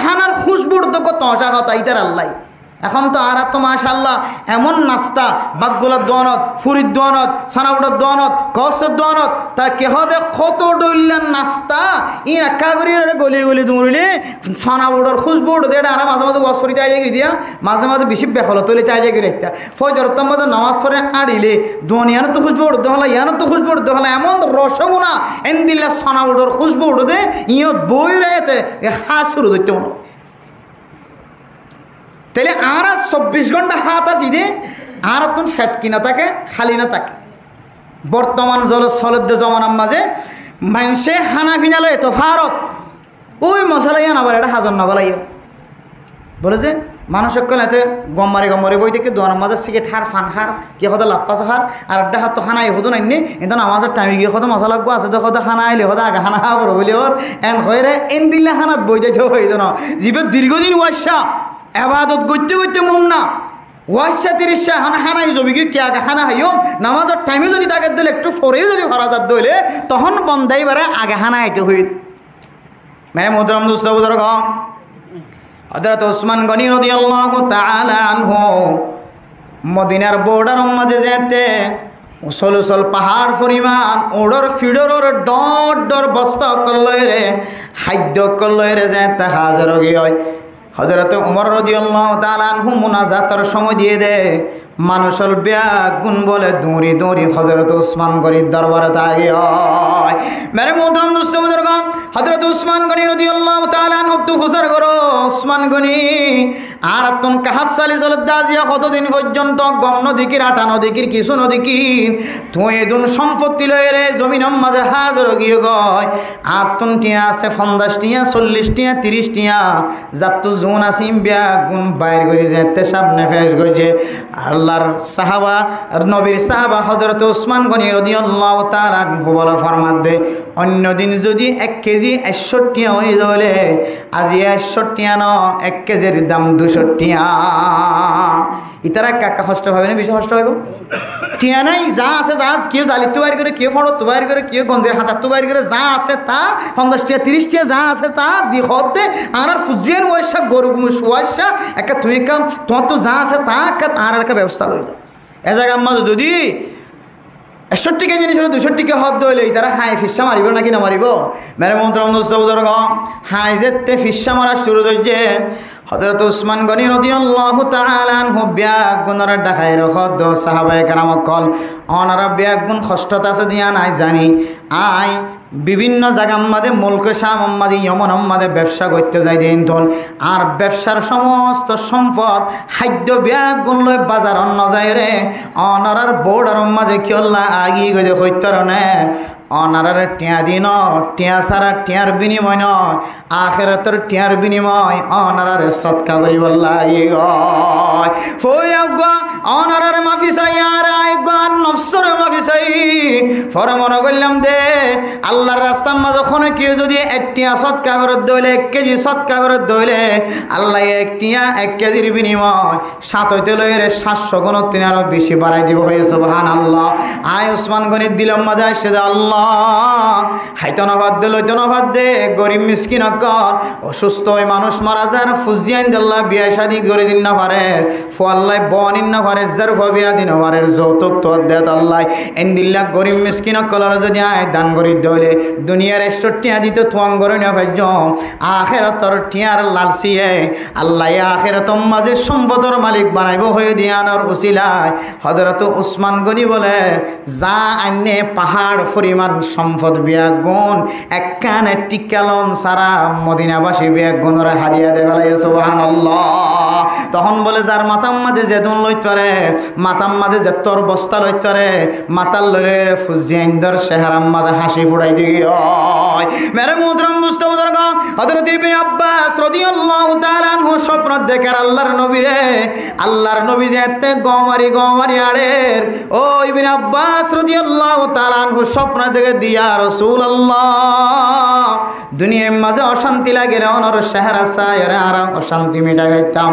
হানার খুশবুর তো তসা কথা ইতার আল্লাহ এখন তো আর তো মাশাআল্লাহ এমন নাস্তা বাগগুলার দোয়ানত ফুরির দোয়ানত সানাউডার দোয়ানত কসের দোয়ানত তা কেহ দে কত ডইলার নাস্তা ই একা করি গলি গলি দৌড়িলে সানাউডার খুশবু উঠে এটা আর মাঝে মাঝে ওয়াশ করি চাই যাই দিয়া মাঝে মাঝে বেশি বেখল তৈলে চাই যাই একটা ফজর মাঝে নামাজ পড়ে আড়িলে দোয়ানিয়ানো তো খুশবু উঠতে হলো ইয়ানো তো খুশবু উঠতে হলো এমন রসগুনা এন দিল্লা সানাউডার খুশবু উঠে দে ইয়ত বই রেতে হাত শুরু ধরতে মনে তাহলে আর 24 ঘন্টা হাত আসি দে আর তুন ফ্যাট কিনা থাকে খালি না থাকে বর্তমান জলদ জমানার মাঝে মানুষে হানা ফিনা লয় তো ভারত ওই মশলা ইয়া আবার এটা হাজার নগলাই বলে যে মানুষ সকল এতে গম্মারি বই থেকে দোয়ার মাঝে সিকে ঠার ফান খার কি হতে লাপ্পাস খার আর একটা হাত তো খানাই হতো নাইনি কিন্তু আমাদের টাইমে গিয়ে হতো মশলা গো আছে তো হতে খানা আইলে হতে আগে খানা খাওয়া বলে ওর এন হয়ে এন দিলে খানাত বই দিতে হইতো না জীবের দীর্ঘদিন ওয়াসা এবাদত করতে করতে মন না ওয়াসা 30 হানাই জমি কি কে আগে হানা হাইও নামাজের টাইমে যদি তাকে দিলে একটু পরে যদি হরাজাত দইলে তখন বন্দাই বারে আগে হানা আইতে হই মেরে মোহতরম দোস্ত বুজুর্গ হযরত ওসমান গনি রাদিয়াল্লাহু তাআলা আনহু মদিনার বর্ডার মাঝে যেতে উসল উসল পাহাড় পরিমাণ ওড়র ফিডর ডর ডর বস্তা করলয় রে খাদ্য করলয় রে যে তা হাজার গিয়ে হযরত উমর রাদিয়াল্লাহু তাআলা আনহু মুনাজাতের সময় দিয়ে দে মানুষের ব্যাগ গুণ বলে দৌড়ি দৌড়ি হযরত উসমান গনির দরবারে তাগি হয় মেরে মোহতরম দোস্ত বুজুর্গ হযরত উসমান গনি রাদিয়াল্লাহু তাআলা আনহু তো হুজুর করো উসমান গনি আর তুন কাহাত সালি দাজিয়া কতদিন পর্যন্ত গম নদীকির আটা নদীকির কিছু নদীকির তুই এদুন সম্পত্তি লয়ে রে জমিনের মাঝে হাজার গিয়ে গয় আর তুন টিয়া আছে 50 টিয়া 40 টিয়া 30 টিয়া যাত্তু জোন আসিম ব্যাগ গুণ বাইর করে যেতে সামনে ফেস গইছে আল্লাহর সাহাবা আর নবীর সাহাবা হযরত উসমান গনি রাদিয়াল্লাহু তাআলা আনহু বলে ফরমাত দে অন্য দিন যদি 1 কেজি 61 টিয়া হয়ে যাবে আজি 61 টিয়া ন 1 কেজির দাম 200 টিয়া ইতারা কাকা কষ্ট হবে না বেশি কষ্ট হবে টিয়া নাই যা আছে তা কেউ জালি তো বাইর করে কেউ ফড় তো বাইর করে কেউ গঞ্জের হাজার তো বাইর করে যা আছে তা 50 টিয়া 30 টিয়া যা আছে তা দি হতে আর ফুজিয়ান ওয়াশা গরু মুশওয়াশা একটা তুই কাম তোমার তো যা আছে তা আর একটা ব্যবস্থা করে দাও এ জায়গা মাঝে যদি 61 কেজি জিনিস 200 হদ দইলে তারা হাই ফিসা মারিব নাকি না মারিব মেরে মন্ত্রম দোস্তবুজুর্গ হাই যেতে ফিসা মারা শুরু হইছে হযরত উসমান গনি রাদিয়াল্লাহু তাআলা আনহু ব্যাগ গুণর ঢাকায় রখদ সাহাবায়ে কেরাম কল অনারা ব্যাগ গুণ কষ্টত আছে দিয়া নাই জানি আই বিভিন্ন জায়গা মাঝে মুলক শাম মাঝে ইয়মন মাঝে ব্যবসা করতে যাই দিন ধন আর ব্যবসার সমস্ত সম্পদ খাদ্য ব্যাগ গুণ লই বাজার অন্য যায় রে অনারার বোর্ডার মাঝে কিয়ল্লা আগি গজে হইতরনে অনারার টিয়া দিন টিয়া সারা টিয়ার বিনিময় নয় আখিরাতের টিয়ার বিনিময় অনারার সৎকা করিব লাগি গয় ফইরা অনারার মাফি চাই আর আইগান নফসর মাফি চাই ফর মনে করলাম দে আল্লাহর রাস্তার মাঝে ওখানে কেউ যদি 1 টিয়া সৎকা করে দইলে 1 কেজি সৎকা করে দইলে আল্লাহ 1 টিয়া 1 কেজির বিনিময় 7 হইতে লইরে 700 গুণ তিনি আরো বেশি বাড়াই দিব হয়ে সুবহানাল্লাহ আয় উসমান গনির দিলাম মাঝে আসে আল্লাহ হাইতনবাদ দে লইতনবাদ দে গরিব মিসকিন কর অসুস্থ ওই মানুষ মারা যার ফুজিয়ান আল্লাহ বিয়া শাদী করে দিন না পারে ফল্লাই বনিন না পারে যার বিয়া দিন পারে যৌতুক তো দেত আল্লাহ এন্দিল্লা গরিব মিসকিন কলার যদি আয় দান করি দলে দুনিয়ার 100 টিয়া দিত তুয়াং করে না ভাজ্য আখিরাতর টিয়ার লালসিয়ে আল্লাহ আখিরাতম মাঝে সম্পদের মালিক বানাইব হয়ে দিয়ানোর উসিলায় হযরত উসমান গনি বলে যা আইনে পাহাড় পরিমাণ সম্পদ বিয়া গুণ একখানে টিকালন সারা মদিনাবাসী বিয়া গুণরে হাদিয়া দে বেলায় সুবহানাল্লাহ তখন বলে যার মাতাম মাঝে যেদুন লইতরে মাতাম মাঝে যে তোর বস্তা লইতরে মাতাল লইলে ফুজিয়াইন্দর চেহারাম মাঝে হাসি ফুটাই দিও মেরে মুহতরম দোস্তবুজুর্গ হযরত ইবনে আব্বাস রাদিয়াল্লাহু তাআলা আনহু স্বপ্ন দেখে আল্লাহর নবী রে আল্লাহর নবী যেতে গমারি আড়ের ও ইবনে আব্বাস রাদিয়াল্লাহু তাআলা আনহু স্বপ্ন দেখে দিয়া রাসূলুল্লাহ দুনিয়ার মাঝে অশান্তি লাগে রে অনর চেহারা চাই আর অশান্তি মিটা গাইতাম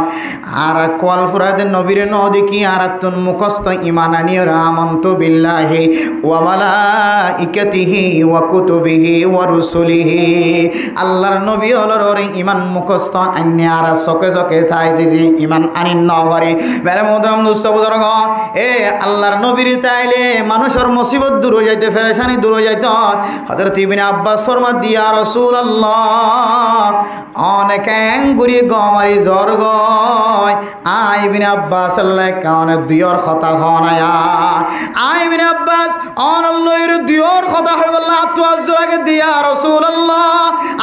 আর কোয়াল ফুরাদের নবীর নদী কি আর তুন মুখস্থ ঈমান আনিও আমন্তু বিল্লাহি ওয়া মালাইকাতিহি ওয়া কুতুবিহি ওয়া রুসুলিহি আল্লাহর নবী হলর ঈমান মুখস্থ আনি আর চকে চকে চাই দিজি ঈমান আনিন নগরে বেরে মুহতরম দোস্ত বুজুর্গ এ আল্লাহর নবীর তাইলে মানুষের মুসিবত দূর হয়ে যাইতে পেরেশানি দূর হয়ে যাইতে হযরত ইবনে আব্বাস ফরমাত দিয়া রাসূলুল্লাহ অনেক অ্যাঙ্গুরি গমারি জ্বর গয় আই ইবনে আব্বাস আল্লাহ কানে দুইর কথা হনায়া আই ইবনে আব্বাস অনল্লাহর দুইর কথা হইব আল্লাহ তো আজরাকে দিয়া রাসূলুল্লাহ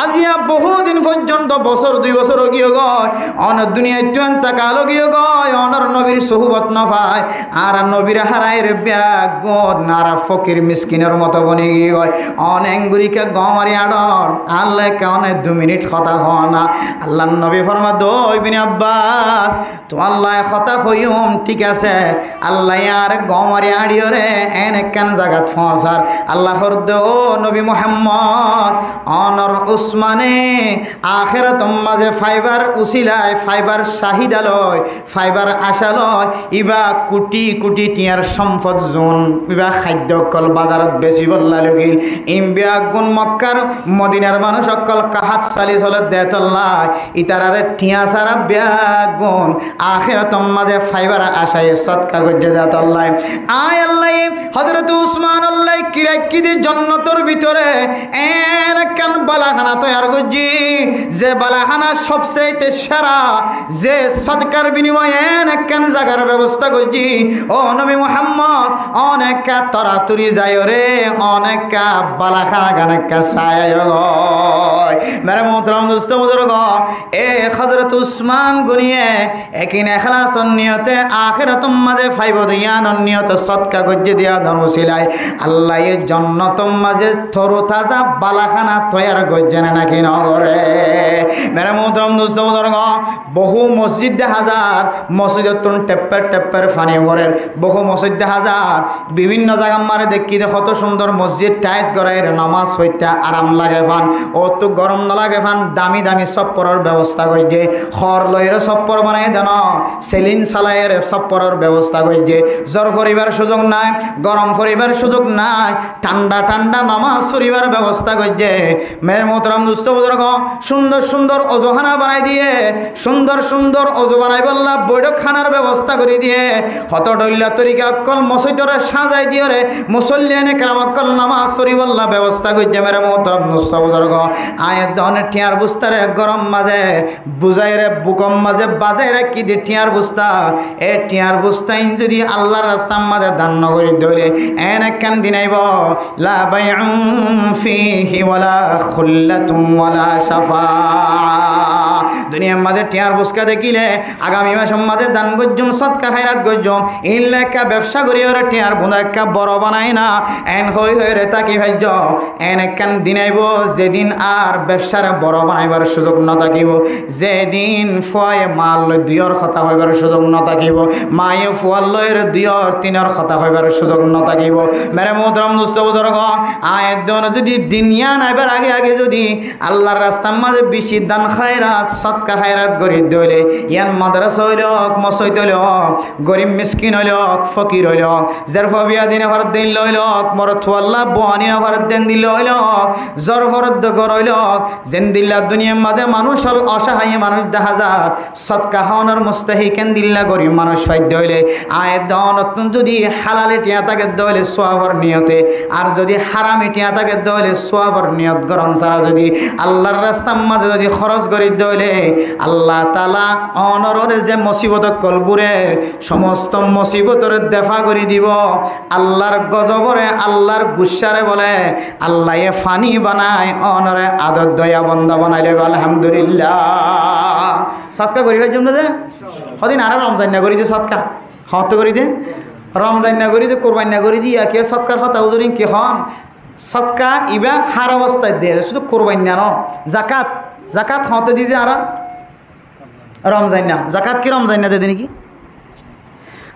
আজিয়া বহুদিন পর্যন্ত বছর 2 বছর গিয়ে গয় অন দুনিয়ায় তুন তাকাল গিয়ে গয় অনর নবীর সুহবত না পায় আর নবীর হারায়ের ব্যাগ গদ নারা ফকির মিসকিনের মতো বনে গিয়ে গয় অন অ্যাঙ্গুরিকে গমারি আড়র আল্লাহ কানে 2 মিনিট কথা হনা আল্লাহ নবী ফরমা দো ইবনে আব্বাস তো আল্লাহ কথা কইম ঠিক আছে আল্লাহ আর গমারি আড়িও রে এনে কেন জায়গা ফসার আল্লাহর দো নবী মুহাম্মদ অনর উসমানে আখিরাতম মাঝে ফাইবার উসিলায় ফাইবার শাহিদালয় ফাইবার আশালয় ইবা কোটি কোটি টিয়ার সম্পদ জোন ইবা খাদ্য কল বাজারত বেশি বললা লগিল ইমবিয়া গুণ মক্কার মদিনার মানুষ অকল কাহাত সালি চলে দেতল্লাহ ইতারারে টিয়া সারা ব্যাগুন আখিরাতম মাঝে ফাইবার আশায় সদকা গজ্জে দেতল্লাহ আয় আল্লাহ হযরত উসমান আল্লাহ কিরাকিদের জান্নাতের ভিতরে এন কান বালাখানা তৈয়ার গজ্জি যে বালাখানা সবচেয়ে সেরা যে সদকার বিনিময়ে এন কান জায়গার ব্যবস্থা গজ্জি ও নবী মুহাম্মদ অনেক তরাতুরি যায় রে অনেক বালাখানা গানে ছায় মেরে মোহতরম দোস্ত বুজুর্গ এ হযরত উসমান গুনিয়ে একিন ইখলাস নিয়তে আখিরাতুম মাঝে ফাইব দিয়ান নিয়তে সদকা গজ্জি দিয়া ধনুছিলাই আল্লাহ এই জান্নাতুম মাঝে থরু তাজা বালাখানা তৈয়ার গজ্জেন নাকি নগরে মেরে মোহতরম দোস্ত বুজুর্গ বহু মসজিদ দেখা যায় মসজিদত টেপ্পের টেপ্পের ফানি ভরের বহু মসজিদ দেখা যায় বিভিন্ন জায়গা মারে দেখি দে কত সুন্দর মসজিদ টাইস গড়াইয়ের নামাজ হইতে আরাম লাগে ফান ও তো গরম না লাগে ফান দামি দামি সপ্পরের ব্যবস্থা করছে খর লয়ের সপ্পর বানাই দেন সেলিন সালাইয়ের সপ্পরের ব্যবস্থা করছে জ্বর পরিবার সুযোগ নাই গরম পরিবার সুযোগ নাই ঠান্ডা ঠান্ডা নামাজ পরিবার ব্যবস্থা করছে মেয়ের মোহতরম দুস্থ বুজুর্গ সুন্দর সুন্দর অজুখানা বানাই দিয়ে সুন্দর সুন্দর অজু বানাই বললা বৈঠক খানার ব্যবস্থা করে দিয়ে হত ডল্লা তরিকা অকল মসজিদরে সাজাই দিয়ে রে মুসল্লিয়ানে কেরাম অকল নামাজ পড়ি বললা ব্যবস্থা করছে মেরে মোহতরম দুস্থ বুজুর্গ আয়ের দহনে টিয়ার বুস্তারে গরম মাঝে বুঝাই রে বুকম মাঝে বাজাই রে কি দিয়ে টিয়ার বুস্তা এ টিয়ার বুস্তাইন যদি আল্লাহর রাস্তার মাঝে দান নগরী ধরে এন একখান দিনাইব লা বাইউম ফিহি ওয়ালা খুল্লাতুম ওয়ালা শাফাআ দুনিয়ার মাঝে টিয়ার বুস্কা দেখিলে আগামী মাসের মাঝে দান গজ্জুম সদকা খায়রাত গজ্জুম ইনলে একটা ব্যবসা করি ওরা টিয়ার বুঁদা একটা বড় বানাই না এন হই হই রে তাকি ভাজ্য এন একখান দিনাইব যেদিন আর ব্যবসার বড় বানাইবার সুযোগ না থাকিব যেদিন ফুয়ায় মাল লই দুইয়ের কথা হইবার সুযোগ না থাকিব মায়ে ফুয়ার লয়ের দুইয়ের তিনের কথা হইবার সুযোগ না থাকিব মেরে মোহতরম দোস্ত বুজুর্গ আয়ের দন যদি দিনিয়া নাইবার আগে আগে যদি আল্লাহর রাস্তার মাঝে বেশি দান খায়রাত সদকা খায়রাত গরিব দইলে ইয়ান মাদ্রাসা হইল মসজিদ হইল গরিব মিসকিন হইল ফকির হইল যার বিয়া দিনে ভারত দিন লইল মরত আল্লাহ বহানি ভারত দিন দিল হইল জ্বর ভরত গর হইল যেন দিল্লা দুনিয়ার মাঝে মানুষ হল অসহায় মানুষ দেখা যায় সদকা খাওয়ানোর মুস্তাহিকেন দিল্লা গরিব মানুষ ফাইদ্য হইলে আয়ের দনত যদি হালালে টিয়া তাকে দইলে সোয়াবর নিয়তে আর যদি হারামি টিয়া তাকে দইলে সোয়াবর নিয়ত গরম ছাড়া যদি আল্লাহর রাস্তার মাঝে যদি খরচ করি দইলে আল্লাহ তাআলা অনরে যে মুসিবত কলগুরে সমস্ত মুসিবতরে দেফা করে দিব আল্লাহর গজবরে আল্লাহর গুসারে বলে আল্লাহ এ ফানি বানায় অনরে আদর দয়া বন্দা বানাইলে আলহামদুলিল্লাহ সৎকা করিবার জন্য যে সদিন আরো রমজান না করি দে সৎকা হত করি দে রমজান না করি দে কোরবান না করি দিয়া কে সৎকার কথা উজুরিন কি হন সৎকা ইবা হার অবস্থায় দে শুধু কোরবান না ন জাকাত জাকাত হতে দিতে আর রমজান না জাকাত কি রমজান না দে নাকি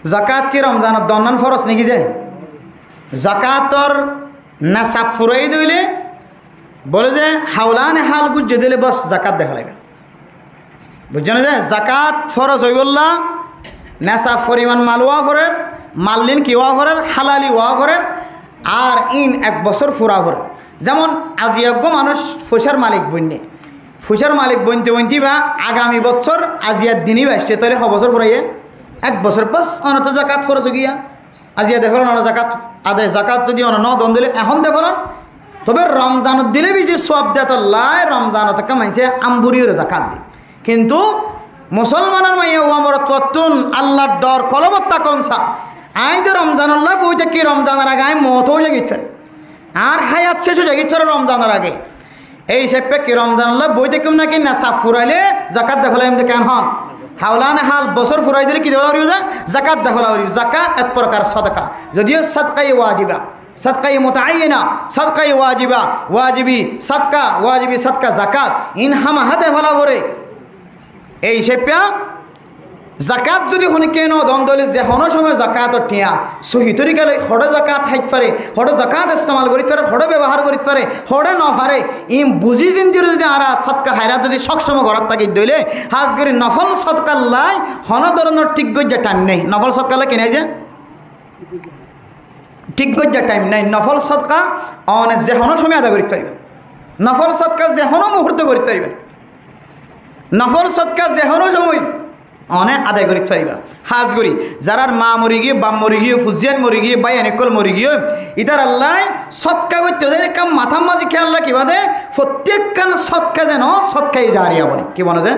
জাকাত কি রমজান দন্নান ফরস নাকি যে জাকাতর নাসাব ফুরাই দিলে বলে যে হাওলানে হাল গুজ্জে দিলে বস জাকাত দেখা লাগে বুঝছেন যে জাকাত ফরজ হই বললা নেশাব পরিমাণ মাল ওয়া ফরের মাল্লিন কি ওয়া ফরের হালালি ওয়া ফরের আর ইন এক বছর ফুরা ফরে যেমন আজিয়জ্ঞ মানুষ ফুসার মালিক বন্যে ফুসার মালিক বনতে বনতে বা আগামী বছর আজিয়ার দিনই বাসছে তাহলে ছ বছর ফুরাইয়ে এক বছর বাস অনত জাকাত ফরজ গিয়া আজিয়া দেখলেন অন জাকাত আদায় জাকাত যদি অন ন দন দিলে এখন দেখলেন তবে রমজানত দিলে বেশি সব দেয় লাই রমজানত কামাইছে আম্বুরির জাকাত দি কিন্তু মুসলমানের মাইয়া ওয়ামর তত্তুন আল্লাহর ডর কলবত্তা কনসা আই তো রমজানুল্লাহ বইতে কি রমজানের আগে আমি মত হয়ে গেছে আর হায়াত শেষ হয়ে গেছে রমজানের আগে এই সেপে কি রমজানুল্লাহ বইতে কেম নাকি নেশা ফুরাইলে জাকাত দেখালাম যে কেন হন হাওলানে হাল বছর ফুরাই দিলে কি দেওয়া উড়িব যা জাকাত দেখালা উড়িব জাকা এক প্রকার সদকা যদিও সদকাই ওয়াজিবা সদকাই মুতাআইয়িনা সদকাই ওয়াজিবা ওয়াজিবি সদকা জাকাত ইন হামা হাতে ভালা ভরে এই সেপা জাকাত যদি শুনি কেন দ্বন্দ্বলে যে কোনো সময় জাকাতর টিয়া সহি তরিকালে হড়ে জাকাত হাইতে পারে, হড়ে জাকাত ইস্তেমাল করিতে পারে, হড়ে ব্যবহার করিতে পারে, হড়ে ন পারে ইম বুঝি চিন্তি যদি আরা সৎকা হাইরা যদি সবসময় ঘরত থাকি দইলে হাজ করি নফল সৎকার লাই হন ধরনের ঠিক গজ্জা টাইম নেই। নফল সৎকালে কেনে যে ঠিক গজ্জা টাইম নাই। নফল সৎকা অনেক যে কোনো সময় আদা করিতে পারবে, নফল সৎকা যে কোনো মুহূর্তে করিতে পারবে, নফল সৎকা যে কোনো সময় অনেক আদায় করিতে পারিবা। হাজ করি যারার মা মরি গিয়ে, বাম মরি গিয়ে, ফুজিয়ান মরি গিয়ে, বাই অনেকল মরি গিয়ে ইতার আল্লাহ সৎকা করতে ওদের কাম মাথা মাঝি খেয়াল রাখি বাদে প্রত্যেকখান সৎকা যেন সৎকাই জারিয়া বলে কি বলে যে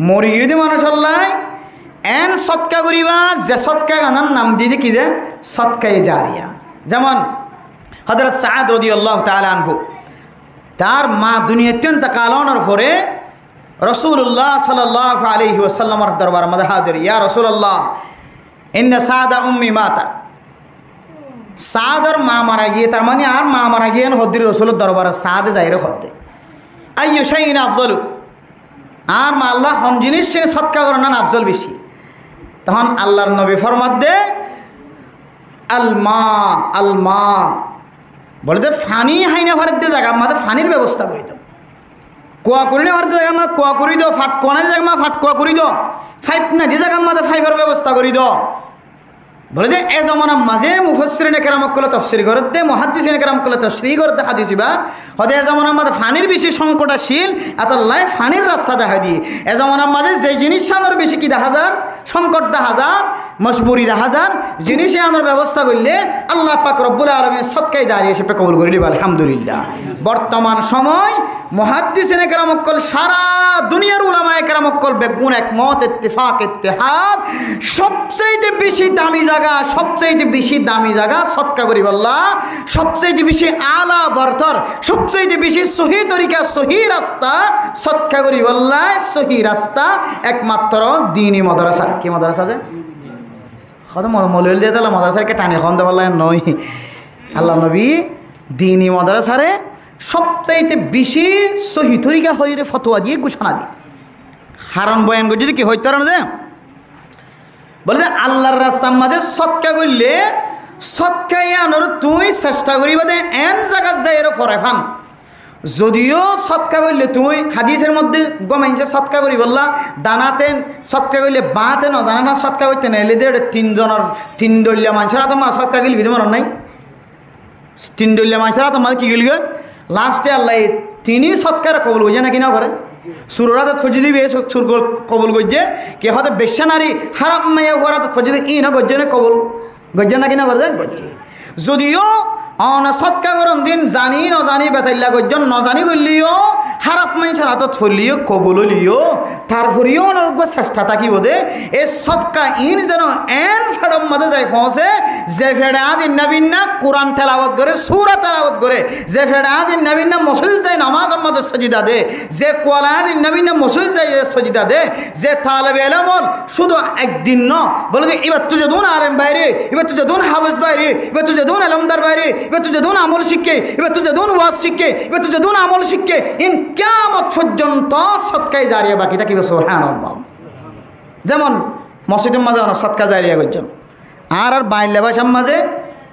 মরি গিয়ে মানুষ আল্লাহ এন সৎকা করিবা যে সৎকা গানার নাম দিয়ে কি যে সৎকাই জারিয়া। যেমন হযরত সাদ রাদিয়াল্লাহু তাআলা আনহু তার মা দুনিয়াতে ইন্তেকালের পরে রাসূলুল্লাহ সাল্লাল্লাহু আলাইহি ওয়াসাল্লামের দরবার মধ্যে হাজির, ইয়া রাসূলুল্লাহ ইন্না সাদা উম্মি মাতা। সাদর মা মারা গিয়ে, তার মানে আর মা মারা গিয়ে হদ্দির রসুলের দরবারে সাদে যাইরে হদ্দে আইয়ু শাইইন আফদলু, আর মা আল্লাহ হন জিনিস সে সৎকা করেন না আফজল বেশি। তখন আল্লাহর নবী ফরমাত দে আলমা আলমা বলে দে ফানি হাইনা ভারত দে জায়গা আমাদের ফানির ব্যবস্থা করি দাও, কুয়া করি না ভারত জায়গা মা কুয়া করি দাও, ফাট কোয়ানের জায়গা মা ফাট কুয়া করি দাও, ফাইভ না দিয়ে জায়গা আমাদের ফাইভের ব্যবস্থা করি দাও। বলে যে এ জমানার মাঝে মুফাসসিরিনে কেরামক কলে তাফসীর করতে, মুহাদ্দিসিনে কেরামক কলে তাশরীহ করতে হাদিস বা হদে এ জমানার মাঝে ফানির বেশি সংকটাশীল এত লাই ফানির রাস্তা দেখা দিয়ে এ জমানার মাঝে যে জিনিস আনার বেশি কি দেখা যার সংকট দেখা যার মজবুরি দেখা যার জিনিসে আনার ব্যবস্থা করলে আল্লাহ পাক রব্বুল আলামিন সৎকাই দাঁড়িয়ে সে কবুল করে নিবে আলহামদুলিল্লাহ। বর্তমান সময় মুহাদ্দিসিনে কেরামক কল সারা দুনিয়ার উলামায়ে কেরামক কল বেগুন একমত ইত্তেফাক ইত্তেহাদ সবচেয়ে বেশি দামি জায়গা, সবচেয়ে বেশি দামি জায়গা সৎকা করি বল্লাহ, সবচেয়ে বেশি আলা বর্তর, সবচেয়ে বেশি সহি তরিকা সহি রাস্তা সৎকা করি বল্লাহ সহি রাস্তা একমাত্র দ্বীনি মাদ্রাসা। কি মাদ্রাসা যে হয়তো মৌলুল দিয়ে তাহলে মাদ্রাসাকে টানি খন দে বললেন নয়, আল্লাহ নবী দ্বীনি মাদ্রাসারে সবচাইতে বেশি সহি তরিকা হইরে ফতোয়া দিয়ে ঘোষণা দি হারান বয়ান করে যদি কি হইতে পারে না বলে আল্লাহর রাস্তার মাঝে সৎকা করলে সৎকাই আনোর তুই চেষ্টা করি বাদে এন জায়গা যাই এর ফরে ফান। যদিও সৎকা করলে তুই হাদিসের মধ্যে গমাইছে সৎকা করি বললা দানাতে সৎকা করলে বাঁতে ন দানা ফান সৎকা করতে নাইলে দে তিনজনের তিন ডলিয়া মানুষের তো মা সৎকা গেলি কিছু মনে নাই, তিন ডলিয়া মানুষের তো মা কি গেলি গে লাস্টে আল্লাহ তিনি সৎকার কবল বুঝে না কিনা করে সুরাত ফজি দিবি সুর কবল গজ্জে কে হয়তো বেশ্যা নারী হারাম মাইয়া হরাত ফজি দি ই না গজ্জে না কবল গজ্জে না কিনা করে গজ্জে। যদিও সৎকা গরম দিন জানি ন জানি বেতাইল্লা গজ্জন ন জানি করলিও হারাপ মাই ছাড়াত ফলিও কবল লিও তারপরেও অনর্গ চেষ্টা থাকিব দে এ সৎকা ইন যেন এন ফেডম মাঝে যাই পৌঁছে যে ফেডে আজ ইন্নাবিন্না কোরআন তেলাওয়াত করে সূরা তেলাওয়াত করে, যে ফেডে আজ ইন্নাবিন্না মসজিদ যায় নামাজ মাঝে সজিদা দে, যে কোলা আজ ইন্নাবিন্না মসজিদ যায় সজিদা দে, যে তালেবে ইলম শুধু একদিন ন বলে এবার তুই যদুন আলেম বাইরে, এবার তুই যদুন হাফেজ বাইরে, এবার তুই যদুন ইলমদার বাইরে, এবার তুই যদুন আমল শিখে, এবার তুই যদুন ওয়াজ শিখে, এবার তুই যদুন আমল শিখে ইন কিয়ামত পর্যন্ত সৎকাই জারিয়া বাকি থাকিবে সুবহানাল্লাহ। যেমন মসজিদের মাঝে সৎকা জারিয়া করছেন আর আর বাইলে ভাষার মাঝে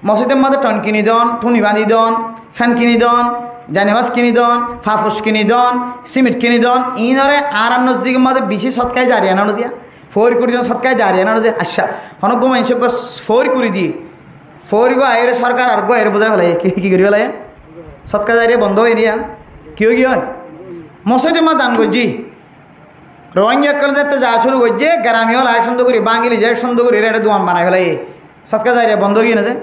মসজিদের মাঝে টন কিনি দন, টুনি বাঁধি দন, ফ্যান কিনি দন, জানেবাস কিনি দন, ফাফুস কিনি দন, সিমেন্ট কিনি দন ইনরে আর নজদিকের মাঝে বেশি সৎকাই জারিয়া না দিয়া ফোর করে দিন সৎকাই জারিয়া না দিয়ে আচ্ছা হনক গো মানুষ ফোর করে দিয়ে ফোর গো আয়ের সরকার আর গো আয়ের বোঝাই ফেলাই কি করি ফেলাই সৎকা জারিয়া বন্ধ হয়ে নিয়া কেউ কি হয় মসজিদের মা দান করছি রোহিঙ্গা করে যাতে যা শুরু করছে গ্রামী হল আয় সুন্দর করি বাঙালি যায় সুন্দর করি এটা দোয়ান বানাই ফেলাই সৎকা জারিয়া বন্ধ গিয়ে না যে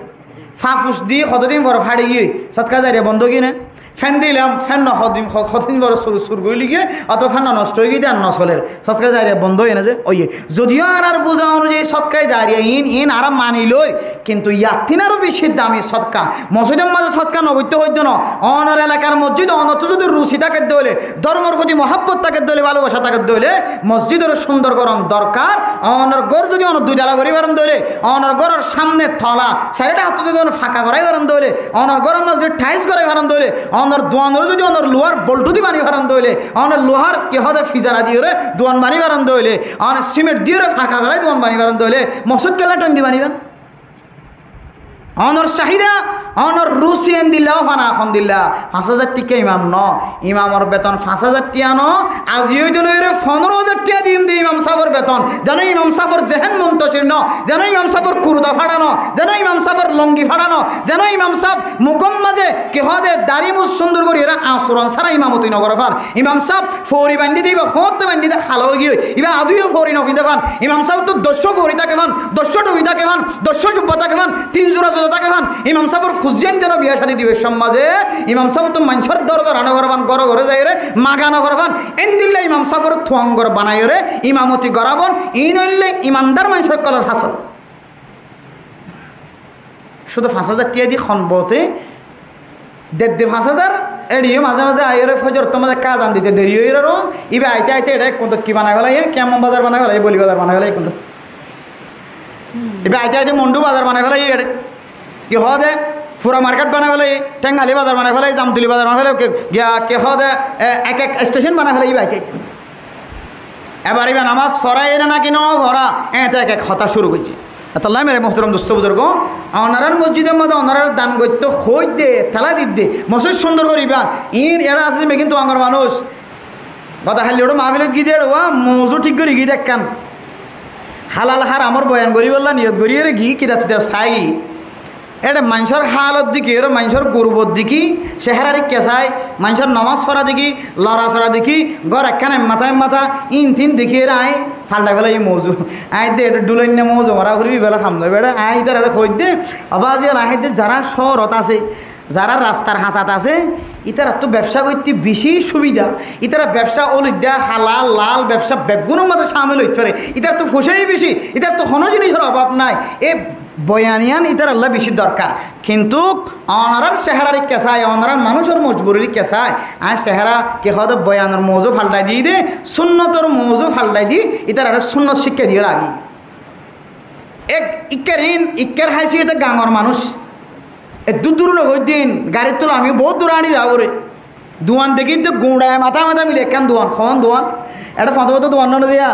ফাফুস দিয়ে কতদিন পর ফাড়ি গিয়ে সৎকা জারিয়া বন্ধ গিয়ে না ফ্যান দিলাম ফ্যান ন কতদিন পর সুর করলি গিয়ে অত ফ্যান নষ্ট হয়ে গিয়ে আর নচলের সৎকা জারিয়া বন্ধ হয়ে না যে ওই যদিও আর বোঝা অনুযায়ী সৎকায় জারিয়া ইন আর মানিলই কিন্তু ইয়াতিন আরও বেশি দামি সৎকা মসজিদের মাঝে সৎকা নগত্য হইত না অনার এলাকার মসজিদ অনত যদি রুচি তাকে দইলে ধর্মের প্রতি মহাব্বত তাকে দইলে ভালোবাসা তাকে দইলে মসজিদের সুন্দরকরণ দরকার। অনর গড় যদি অনর দুজালা করি বারান দইলে অনর গড়ের সামনে থলা সাইডে হাত যদি ফাঁকা করাই বারান দইলে অনর গড়ের মধ্যে ঠাইস করাই বারান দইলে অনর দোয়ানোর যদি অনর লোহার বল্টু দি বানি ফারান দইলে অনর লোহার কে হদে ফিজারা দিয়ে দোয়ান বানি ফারান দইলে অনর সিমেন্ট দিয়ে ফাঁকা করাই দোয়ান বানি ফারান দইলে মসুদ কেলা টন দি বানিবেন অনর চাহিদা অনর রুচি এন দিল্লাও ফানা এখন দিল্লা 5,000 টিকা ইমাম ন ইমামর বেতন 5,000 টিয়া ন আজিও দিল 15,000 টিয়া দিম দি ইমাম সাহেবের বেতন যেন ইমাম সাহেবের জেহেন মন্তশির ন যেন ইমাম সাহেবের কুর্দা ফাড়ানো যেন ইমাম সাহেবের লঙ্গি ফাড়ানো যেন ইমাম সাহেব মুকম মাঝে কে হদে দাড়ি মুছ সুন্দর করে এরা আচরণ ছাড়া ইমামতি নগর ফান ইমাম সাহেব ফৌরি বান্ধি দিব হত বান্ধি দে খালো গিয়ে ইবা আদুও ফৌরি নফিদে ফান ইমাম সাহেব তো 200 ফৌরি থাকে ফান 200 টুবি থাকে ফান 200 জুব্বা থাকে ফান 3 জোড়া তাকে ভান ইমাম সাহেবের ফুজিয়ান যেন বিয়া শাদী দিবে সমাজে ইমাম সাহেব তো মানুষের দরদর আনো করবান ঘরে ঘরে যাই রে মাগানো করবান এন দিল্লা ইমাম সাহেবের থুয়াঙ্গর বানাই রে ইমামতি গড়াবন ই নইলে ইমানদার মানুষের কলর হাসল শুধু 5,000 টিয়া দি খনবতে 5,000 এড়িয়ে মাঝে মাঝে আইরে ফজর তো মাঝে কাজ আন দিতে দেরি হয়ে রো ইবে আইতে আইতে এটা কোন কি বানাই ফেলাই কেমন বাজার বানাই ফেলাই বলি বাজার বানাই ফেলাই কোন এবার আইতে আইতে মন্ডু বাজার বানাই ফেলাই এড়ে কি হদে পুরা মার্কেট বানাই ফেলাই টেঙ্গালি বাজার বানাই ফেলাই জামতুলি বাজার বানাই ফেলাই গিয়া কে হদে এক এক স্টেশন বানাই ফেলাই আইতে এবার এবার নামাজ ফরাই না নাকি ন ভরা এতে এক এক হতা শুরু করছে তাল্লাহ মেরে মোহতরম দোস্ত বুজুর্গ ওনারার মসজিদের মধ্যে ওনারার দান গত্য হই দে তেলা দিত দে মসজিদ সুন্দর করিবা ইন এরা আসলে মেকিন তো আঙ্গর মানুষ কথা খালি ওটা মাহফিলত গিয়ে দেড় ওয়া মজু ঠিক করে গিয়ে দেখান হালাল হার আমার বয়ান করি বললা নিয়ত করি রে গি কিতাব কিতাব চাই এটা মানুষের হালত দিকে এর মানুষের গর্বর দেখি চেহারারে কেঁচাই মানুষের নমাজ পড়া দেখি লড়া চড়া দেখি ঘর একখানে মাথায় মাথা ইন থিন দেখি এরা আই ফাল্টা ফেলা এই মৌজু আই দে এটা ডুলাইন না মৌজু মারা করবি বেলা খামলো বেড়া আই তার খোঁজ দে আবার যে আই যারা শহরত আছে যারা রাস্তার হাঁচাত আছে ইতারা তো ব্যবসা করতে বেশি সুবিধা ইতারা ব্যবসা অলুদ্যা হালাল লাল ব্যবসা বেগুনের মধ্যে সামিল হইতে পারে ইতার তো ফসাই বেশি ইতার তো কোনো জিনিসের অভাব নাই এ বয়ানিয়ান ইতার আল্লাহ বেশি দরকার কিন্তু অনারার চেহারার কেঁচায় অনারার মানুষের মজবুরির কেঁচায় আর চেহারা কে হয়তো বয়ানের মৌজু ফাল্টাই দিয়ে দে সুন্নতর মৌজু ফাল্টাই দিয়ে ইতার আর সুন্নত শিক্ষা দিয়ে আগে এক ইকের হাইসিতে গাঙর মানুষ দূর হই দিন গাড়ির তোলা আমি বহুত দূর আনি যাবো রে দোয়ান দেখি তো গুঁড়ায় মাথা মাথা মিলে একখান দোয়ান খন দোয়ান এটা ফটো দোয়ান না দিয়া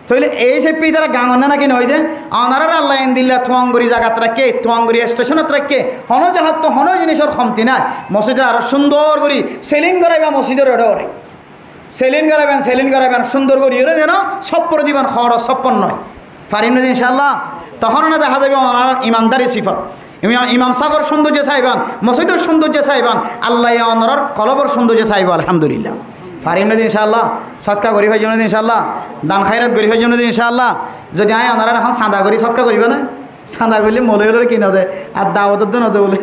তাহলে এই সে পি তারা গাঙন না নাকি নয় যে অনারার আল্লাহ এন দিল্লা থুয়াঙ্গুরি জায়গাত রাখে থুয়াঙ্গুরি স্টেশনত রাখে হন জাহাত তো হন জিনিসের ক্ষমতি নাই মসজিদের আরো সুন্দর করি সেলিং করাইবা মসজিদের ওটা করে সেলিং করাইবেন সুন্দর করি ওরে যেন সপ্পর দিবেন খরচ সপ্পন নয় পারিম না ইনশাআল্লাহ তখন না দেখা যাবে ওনার ইমানদারি সিফত ইমাম সাহেবের সৌন্দর্য চাইবান মসজিদের সৌন্দর্য চাইবান আল্লাহ অনরার কলবর সৌন্দর্য চাইব আলহামদুলিল্লাহ পারিম না ইনশাআল্লাহ সৎকা করি হয় জন্য ইনশাআল্লাহ দান খাইরাত করি হয় জন্য ইনশাআল্লাহ যদি আয় ওনারা এখন সাদা করি সৎকা করিবে না সাদা করলে মলের কিনা দেয় আর দাওয়াতের তো নদে বলে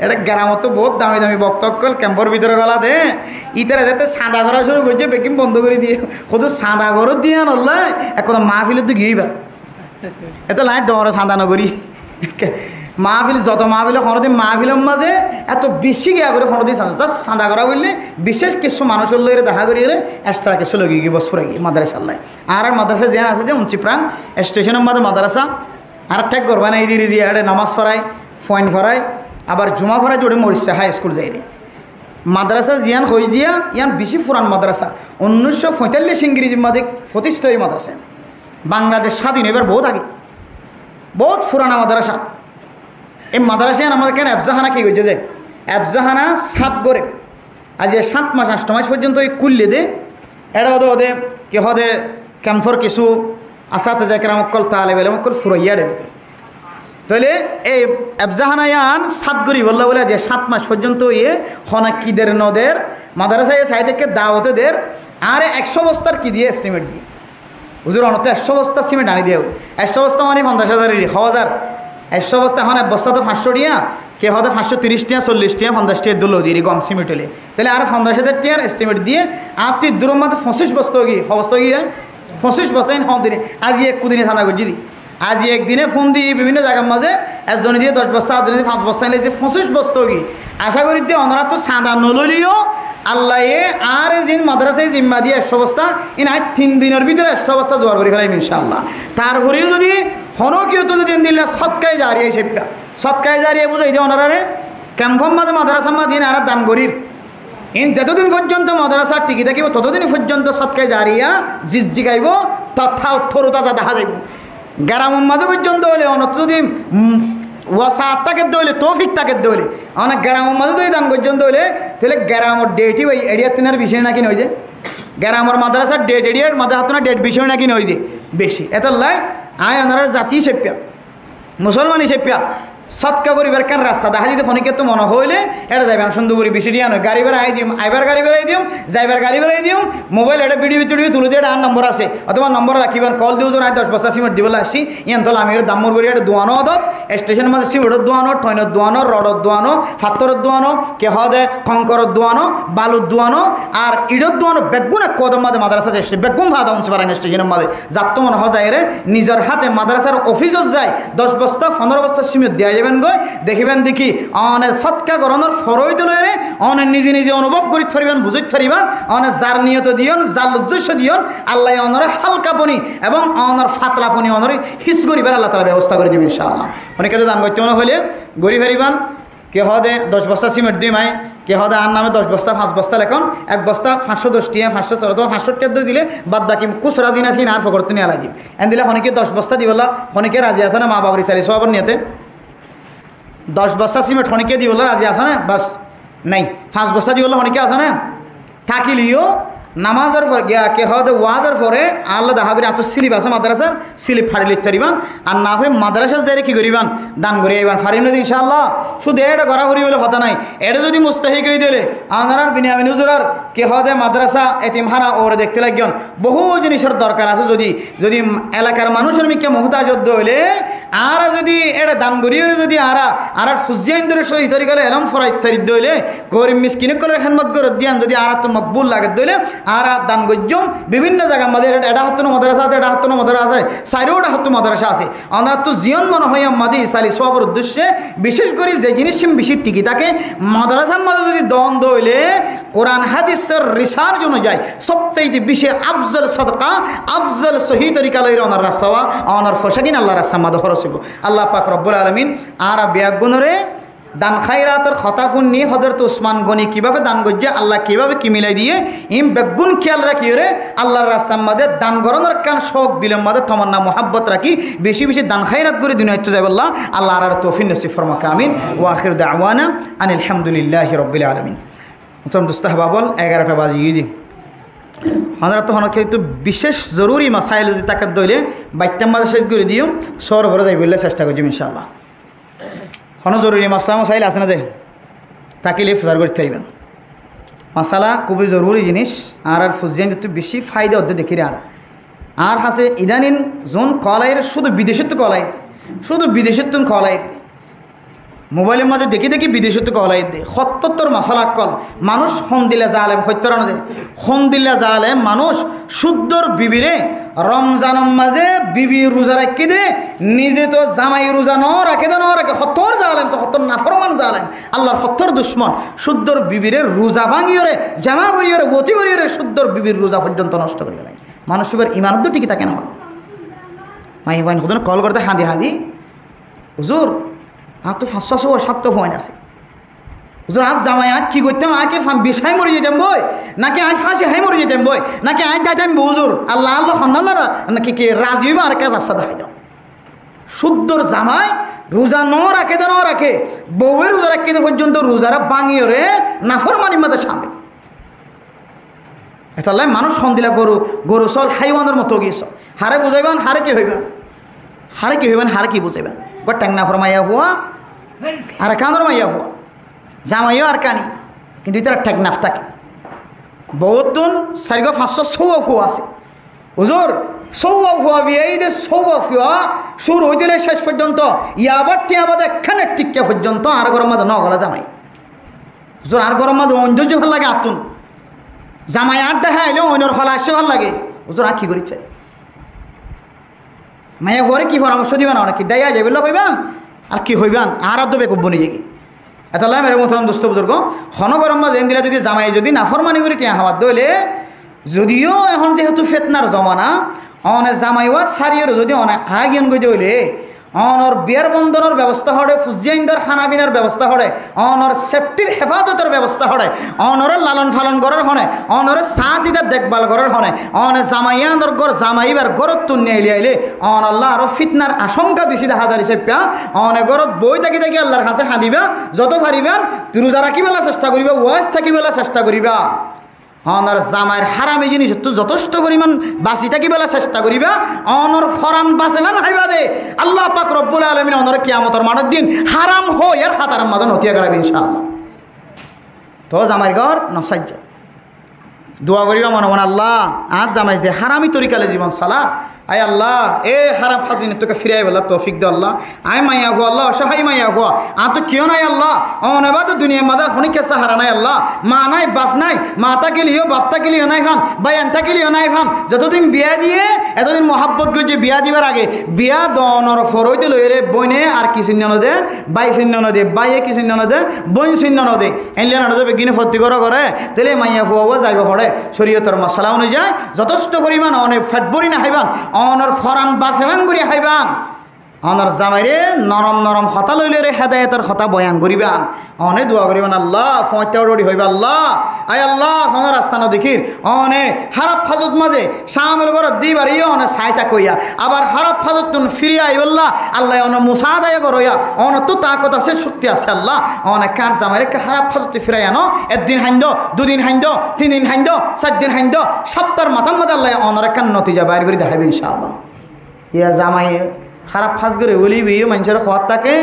এটা গ্রামত তো বহুত দামি দামি বক্তকল ক্যাম্পর ভিতরে গলা দে ইতারা যাতে সাদা করা শুরু করছে বেকিম বন্ধ করে দিয়ে শুধু সাদা করো দিয়ে নল্লা এখন মাহফিলের তো গিয়েইবার এত লাইট ডর সাদা নগরী মাহফিল যত মাহফিল কোনোদিন মাহফিলের মাঝে এত বেশি গিয়া করে কোনোদিন জাস্ট সাদা করা বললে বিশেষ কিছু মানুষের লইরে দেখা করি এক্সট্রা কিছু লগিয়ে গিয়ে বস ফুরে গিয়ে মাদ্রাসা আল্লাহ আর মাদ্রাসা যে আছে যে উঞ্চিপ্রাং স্টেশনের মধ্যে মাদ্রাসা আর ঠেক করবা না এই দিয়ে যে আরে নামাজ পড়ায় ফয়েন ফরায় আবার জুমা ফরায় জোরে মরিচ্ছে হাই স্কুল যাই রে মাদ্রাসা জিয়ান হই জিয়া ইয়ান বেশি পুরান মাদ্রাসা 1945 ইংরেজির মধ্যে প্রতিষ্ঠা এই মাদ্রাসা বাংলাদেশ স্বাধীন এবার বহুত আগে বহুত পুরানা মাদ্রাসা এই মাদ্রাসায় আমাদের কেন এফজাহানা কী করছে যে এফজাহানা 7 গড়ে আজ 7 মাস 8 মাস পর্যন্ত এই কুললে দে এটা ওদের ওদের কে হদে ক্যাম্পর কিছু আসাতে যায় কেরামকল তালে বেলে মকল ফুরাইয়া দেবে তাহলে এই এফজাহানা ইয়ান 7 গড়ি বললা বলে যে 7 মাস পর্যন্ত ইয়ে হনাকিদের নদের মাদ্রাসায় সাইডকে দাওয়াতে দের আর 100 বস্তার কি দিয়ে এস্টিমেট দিয়ে হুজুর অনতে 100 বস্তা সিমেন্ট আনি দিয়ে 100 বস্তা মানে 50,000 1000 100 বস্তা এখন এক বস্তা তো 500 টিয়া কে হয়তো 530 টিয়া 40 টিয়া 50 টিয়া দুলো দিয়ে গম সিমেন্ট হলে তাহলে আর 50,000 টিয়ার এস্টিমেট দিয়ে আপনি দূরের মধ্যে 25 বস্তা গিয়ে অবস্থা গিয়ে 25 বস্তা হন দিনে আজ একদিনে থানা করছি দি আজ একদিনে ফোন দিয়ে বিভিন্ন জায়গার মাঝে একজনে দিয়ে 10 বস্তা আজনে 5 বস্তা নিয়ে 25 বস্তা গিয়ে আশা করি দিয়ে ওনারা তো সাদা নলিও আল্লাহ আর যিনি মাদ্রাসায় জিম্মা দিয়ে 100 বস্তা ইন আজ 3 দিনের ভিতরে 100 বস্তা জোয়ার করে ফেলাইম ইনশাআল্লাহ তারপরেও যদি হনকিও তো যদি দিলে সৎকায় জারিয়ে সেপটা সৎকায় জারিয়ে বুঝাই দিয়ে ওনারা ক্যাম্পম মাঝে মাদ্রাসার মা দিন আর দান করির যতদিন পর্যন্ত মাদ্রাসা টিকি থাকিব ততদিন পর্যন্ত সৎকায় জারিয়া জিগাইব তথা থরতা যা দেখা যাইব গ্রামের মাঝে পর্যন্ত হলে অনত যদি ওয়াসাত তাকে দইলে তৌফিক তাকে দইলে অনেক গ্রামের মাঝে যদি দান পর্যন্ত হইলে তাহলে গ্রামের ডেটই ওই এরিয়া তিনার বিষয় নাকি নয় যে গ্রামের মাদ্রাসার ডেট এরিয়ার মাদ্রাসা না ডেট বিষয় নাকি নয় যে বেশি এত লাই আয় ওনারা জাতি সেপ্যা মুসলমানই সেপ্যা সৎকা করিবার কার রাস্তা দেখা যদি ফোনিকে তো মনে হইলে এটা যাইবেন সুন্দরপুরি বেশি দিয়া নয় গাড়ি বেড়া আই দিম আইবার গাড়ি বেড়াই দিম যাইবার গাড়ি বেড়াই দিম মোবাইল এটা ভিডিও তুলে দিয়ে আর নম্বর আছে অথবা নম্বর রাখিবেন কল দিও আয় 10 বস্তা সিমেন্ট দিবলে আসছি ইয়ান তল আমি দামর করি এটা দোয়ানো অদত স্টেশনের মাঝে সিমেন্টের দোয়ানো টয়নের দোয়ানো রডর দোয়ানো ফাত্তরের দোয়ানো কেহ দে কঙ্করের দোয়ানো বালুর দোয়ানো আর ইডর দোয়ানো বেগুন এক কদম মাঝে মাদ্রাসা এসে বেগুন ভাদা অংশ পারেন স্টেশনের মাঝে যার তো মনে হয় রে নিজের হাতে মাদ্রাসার অফিসত যায় 10 বস্তা 15 বস্তা সিমেন্ট দেওয়া যাবেন গই দেখিবেন দেখি অনেক সৎকা গরণের ফরই তোলে অনেক নিজে নিজে অনুভব করি থাকবেন বুঝতে পারিবেন অনেক যার নিয়ত দিয়ন যার উদ্দেশ্য দিয়ন আল্লাহ অনরে হালকা পনি এবং অনর ফাতলা পনি অনরে হিস করিবার আল্লাহ তাআলা ব্যবস্থা করে দিবেন ইনশাআল্লাহ অনেকে যদি দান করতে মনে হলে গড়ি ফেরিবান কে হদে 10 বস্তা সিমেন্ট দিই মাই কে হদে আর নামে 10 বস্তা 5 বস্তা লেখন এক বস্তা 510 টিয়া 514 অথবা 500 টিয়া দিলে বাদ বাকি কুসরা দিন আছে না আর ফকরতে নিয়ে আলাই দিম এন দিলে অনেকে 10 বস্তা দিবলা অনেকে রাজি আছে না মা বাবার চালি সবার নিয়তে 10 বস্তা সিমেন্ট অনেকে দিবলা রাজি আছে না বাস নাই 5 বস্তা দিবলা অনেকে আছে না থাকিলিও নামাজের পর গিয়া কে হদে ওয়াজের পরে আল্লাহ দেখা করি এত স্লিপ আছে মাদ্রাসার স্লিপ ফাড়ি লিখতে পারিবান আর না হয়ে মাদ্রাসা যাই কি করিবান দান করে আইবান ফারিম না ইনশাআল্লাহ শুধু এটা করা করি বলে হতা নাই এটা যদি মুস্তাহিক হয়ে দিলে আপনার বিনিয়ামিন হুজুরার কে হদে মাদ্রাসা এতিমখানা ওরে দেখতে লাগেন বহু জিনিসের দরকার আছে যদি যদি এলাকার মানুষের মিকে মুহতাজদ্দ হইলে আর যদি এটা দান করি যদি আর ফুজিয়া ইন্দুরের সহিত গেলে এরম ফরাই ইত্যাদি হইলে গরিব মিসকিন করে খেদমত করে দিয়ান যদি আর তো মকবুল লাগে দইলে আর দান গজ্জম বিভিন্ন জায়গা মাদের এটা হত্তন মাদ্রাসা আছে এটা হত্তন মাদ্রাসা আছে সাইডোটা হত্তন মাদ্রাসা আছে আমরা তো জীবন মনে হয় মাদি সালি সবার উদ্দেশ্যে বিশেষ করে যে জিনিস বেশি টিকি থাকে মাদ্রাসার মাঝে যদি দ্বন্দ্ব হইলে কোরআন হাদিসের রিসার্চ অনুযায়ী সবচাইতে বেশি আফজল সদকা আফজল সহি তরিকা লইরে ওনার রাস্তা ওনার ফসাকিন আল্লাহ রাস্তা মাদে খরচ হইব আল্লাহ পাক রব্বুল আলামিন আর ব্যাগুণরে দান খাইরাতের খতাফুন নিয়ে হযরত উসমান গনি কীভাবে দান গজ্জে আল্লাহ কীভাবে কি মিলাই দিয়ে ইম বেগুন খেয়াল রাখি রে আল্লাহর রাস্তার মাঝে দান গরনের কান শোক দিলের মাঝে তমান্না মোহাব্বত রাখি বেশি বেশি দান খাইরাত করে দুনিয়া যাই বললাহ আল্লাহ আর তৌফিক নসিব ফরমাকা আমিন ওয়া আখির দাওয়ানা আনিল হামদুলিল্লাহি রাব্বিল আলামিন মুহতারাম দুস্তাহবাবল 11টা বাজিয়ে দিই আমরা তো হনকে একটু বিশেষ জরুরি মাসাইল যদি তাকে দইলে বাইকটার মাঝে শেষ করে দিও সর ভরে যাই বললে চেষ্টা করছি ইনশাআল্লাহ কোনো জরুরি মশলা মশাইল আছে না যে তাকিলে ফুজার করতে থাকবেন মশালা খুবই জরুরি জিনিস আর ফুজিয়ান একটু বেশি ফায়দা হতে দেখি আর হাসে ইদানিন জোন কলাইয়ের শুধু বিদেশের তো কলাই শুধু বিদেশের তো কলাই মোবাইলের মাঝে দেখি দেখি বিদেশের তো কলাই দে সত্তর মশালা কল মানুষ হন দিলে জালেম সত্যরা দে হন দিলে জালেম মানুষ শুদ্ধর বিবিরে রমজানের মাঝে বিবি রোজা রাখি দে নিজে তো জামাই রোজা ন রাখে দে ন রাখে সত্তর জালেম সত্তর নাফরমান জালেম আল্লাহর সত্তর দুশ্মন শুদ্ধর বিবিরে রোজা ভাঙিওরে জামা করিওরে বতি করিওরে শুদ্ধর বিবির রোজা পর্যন্ত নষ্ট করি লাগে মানুষ এবার ইমানত তো টিকি থাকে না মাই বাইন কত কল করতে হাঁদি হাঁদি হুজুর আর তো 500 পয়েন্ট আছে হুজুর আজ জামাই আজ কী করতাম আগে বিষাই মরে যেতাম বই নাকি আজ ফাঁসি হাই মরে যেতাম বই নাকি আজ যাইতাম হুজুর আল্লাহ আল্লাহ হন্না নাকি কে রাজি হইবা আর কাজ রাস্তা দেখাই দাও শুদ্ধর জামাই রোজা ন রাখে তো ন রাখে বউয়ের রোজা রাখে পর্যন্ত রোজারা বাঙিয়ে রে নাফরমানির মধ্যে সামিল এটা মানুষ সন্দিলা গরু চল হাইওয়ানের মতো গিয়েছ হারে বুঝাইবান হারে কি হইবেন হারে কি বুঝাইবেন ট্যাং নাফর মাইয়া হওয়া আর কাঁদর মাইয়া হওয়া জামাইও আর কানি কিন্তু তার ঠেক নাফ থাকে বহুতন 4-500 ফুয়া আছে হুজুর সৌয়া ফুয়া বিয়ে এই যে সৌয়া ফুয়া শুরু হইতে শেষ পর্যন্ত ইয়াবার টিয়াবাদ একখানে টিকা পর্যন্ত আর গরম মাঝে নগলা জামাই হুজুর আর গরম মাঝে অঞ্জর্য ভাল লাগে আতুন জামাই আর দেখা এলে অন্যর ফলা আসে ভাল লাগে হুজুর আর কি করি ফেলে মায়া হরে কি পরামর্শ দিবেন অনেক দেয়া যাবে হইবান আর কি হইবান আর দেবে খুব বনি যাকি এত মেরে মতন দোস্ত বুজুর্গ হন গরম বা জেন দিলা যদি জামাই যদি নাফরমানি করে টিয়া হওয়ার দইলে যদিও এখন যেহেতু ফেতনার জমানা অনেক জামাইওয়া সারিয়ের যদি অনেক আগিয়ন গই হইলে অনর বিয়ার বন্ধনের ব্যবস্থা হরে, ফুজিয়াইন্দার খানা পিনার ব্যবস্থা হরে, অনর সেফটির হেফাজতের ব্যবস্থা হরে, অনরের লালন ফালন করার হনে, অনরের সাজিদার দেখভাল করার হনে, অনে জামাইয়ানোর গড় জামাইবার গড়ত তুন্নি আইলে আইলে অন আল্লাহ আরও ফিতনার আশঙ্কা বেশি দেখা যায় হিসেবে অনে গড়ত বই থাকি থাকি আল্লাহর কাছে হাঁদিবা, যত পারিবেন রোজা রাখিবেলা চেষ্টা করিবা, ওয়াজ থাকিবেলা চেষ্টা করিবা, অনর জামাইয়ের হারামি জিনিস তো যথেষ্ট পরিমাণ বাঁচি থাকিবেলা চেষ্টা করিবা, অনর ফরান বাঁচেলা না হাইবা দে আল্লাহ পাক রব্বুল আলামিন অনর কিয়ামতের মাঠের দিন হারাম হই আর হাতার মাদন হতিয়া করাবে ইনশাআল্লাহ। তো জামাইর ঘর নসাজ্য দোয়া করিবা মনে মনে, আল্লাহ আজ জামাই যে হারামি তরিকালে জীবন চালা, আয় আল্লাহ এ হারাম ফাজিনে তোকে ফিরাই বলা তৌফিক দে আল্লাহ, আয় মাইয়া হুয়া আল্লাহ অসহায় মাইয়া হুয়া আর তো কেউ নাই আল্লাহ, অনেবা তো দুনিয়া মাদা হনিকে সাহারা নাই আল্লাহ, মা নাই বাপ নাই, মাতা গেলিও বাপতা গেলিও নাই ভান, ভাই আনতা গেলিও নাই ভান, যতদিন বিয়া দিয়ে এতদিন মহাব্বত করছে বিয়া দিবার আগে বিয়া দনর ফরইতে লই রে বইনে আর কি চিহ্ন নদে, বাই চিহ্ন নদে, বাইয়ে কি চিহ্ন নদে, বইন চিহ্ন নদে, এনলিয়া না যাবে গিনে ভর্তি করা করে তাহলে মাইয়া হুয়া যাইব হরে শরীয়তের মশলা অনুযায়ী যথেষ্ট পরিমাণ অনেক ফ্যাট বড়ি না হাইবান, অনর ফরান বাসেবান করি হাইবান, অনর জামাইরে নরম নরম হতা লইলে রে হেদায়তের হতা বয়ান করিবান, অনে দোয়া করিবান আল্লাহ ফয়তাউড়ি হইবা আল্লাহ, আয় আল্লাহ অনর আস্থানা দেখির অনে হারাপ ফাজত মাঝে শামিল করত দিবার ইয়ে অনে সাইতা কইয়া আবার হারাপ ফাজত তুন ফিরিয়া আইবল্লাহ আল্লাহ অনে মুসাদায় করইয়া অন তো তাকত আছে শক্তি আছে আল্লাহ, অনে কার জামাইরে হারাপ ফাজতে ফিরাই আনো, একদিন হাইন্দ দুদিন হাইন্দ 3 দিন হাইন্দ 4 দিন হাইন্দ সপ্তাহের মাথার মধ্যে আল্লাহ অনর কান নতিজা বাইর করে দেখাবে ইনশাআল্লাহ। ইয়া জামাই খারাপ ফাঁস করে বলি বিও মানুষের খোয়ার থাকে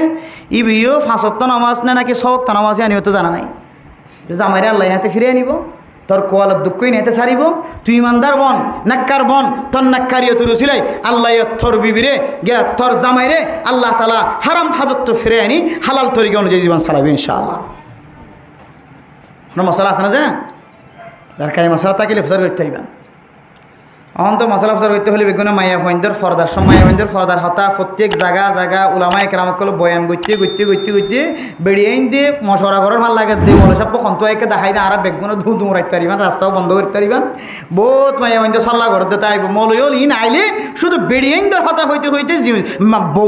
ই বিও 5 ওয়াক্ত নামাজ না নাকি 6 ওয়াক্ত নামাজ আনিব তো জানা নাই, জামাইরে আল্লাহ হাতে ফিরে আনিব, তোর কোয়ালের দুঃখই নেতে সারিব, তুই ইমানদার বন নাক্কার বন, তোর নাক্কারিও তুই রুসিলাই আল্লাহ তোর বিবিরে গে তোর জামাইরে আল্লাহ তালা হারাম হাজত তো ফিরে আনি হালাল তরিকা অনুযায়ী জীবন চালাবি ইনশাআল্লাহ। কোনো মশলা আছে না যে দরকারি মশলা তাকে লেফসার করতে পারিবেন, অন্ত মশলা ফসর করতে হলে বেগুনে মাইয়া ফইন্দর ফরদার সব মাইয়া ফইন্দর ফরদার হতা প্রত্যেক জায়গা জায়গা উলামায়ে কেরামত কল বয়ান গইতে বেড়িয়ে দিয়ে মশরা করার ভাল লাগে দিয়ে বলে সব খন্ত একে দেখাই দেয় আর বেগুনে ধু রাখতে পারিবেন, রাস্তাও বন্ধ করতে পারিবেন, বহুত মাইয়া ফইন্দর সল্লা করতে তাইব মলইল ইন আইলে শুধু বেড়িয়ে হতা হইতে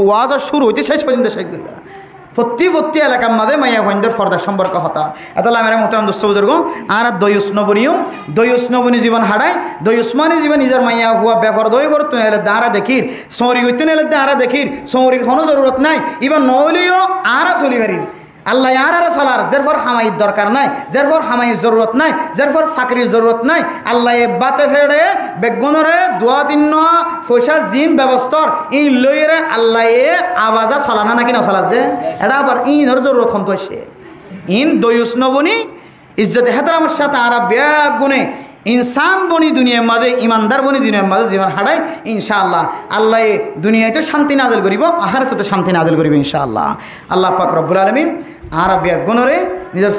ওয়াজ শুরু হইতে শেষ পর্যন্ত শেষ করবে প্রতি এলাকার মাঝে মাইয়া ফইন্দর ফরদার সম্পর্ক হতা এত আমার মোতারাম দুস্থ বুজুর্গ আর দই উষ্ণবনী জীবন হারায় দই উসমানী জীবন নিজের মাইয়া হুয়া ব্যাপার দই করতো নাহলে দাঁড়া দেখির সৌরি করতে নাহলে দাঁড়া দেখির সৌরির কোনো জরুরত নাই এবার নইলেও আর চলি পারির আল্লাহ আর চলার যেরপর হামাইয়ের দরকার নাই, যেরপর হামাইয়ের জরুরত নাই, যেরপর চাকরির জরুরত নাই, আল্লাহ বাতে ফেড়ে বেগুনরে দোয়া তিন পয়সা জিন ব্যবস্থার ই লইরে আল্লাহ আবাজা চলানা নাকি না চলা যে এটা আবার ইনর জরুরত হন পয়সে ইন দয়ুস নবনী ইজ্জত হেতরামের সাথে আর ব্যাগ গুণে ইনসান বনি দুনিয়ার মাঝে ইমানদার বনি দুনিয়ার মাঝে জীবন হারায় ইনশাআল্লাহ আল্লাহ দুনিয়াতে শান্তি নাজেল করিব আখিরাতে শান্তি নাজেল করিব ইনশাআল্লাহ। আল্লাহ পাক রব্বুল আলামিন আর ব্যাগ গুণরে নিজের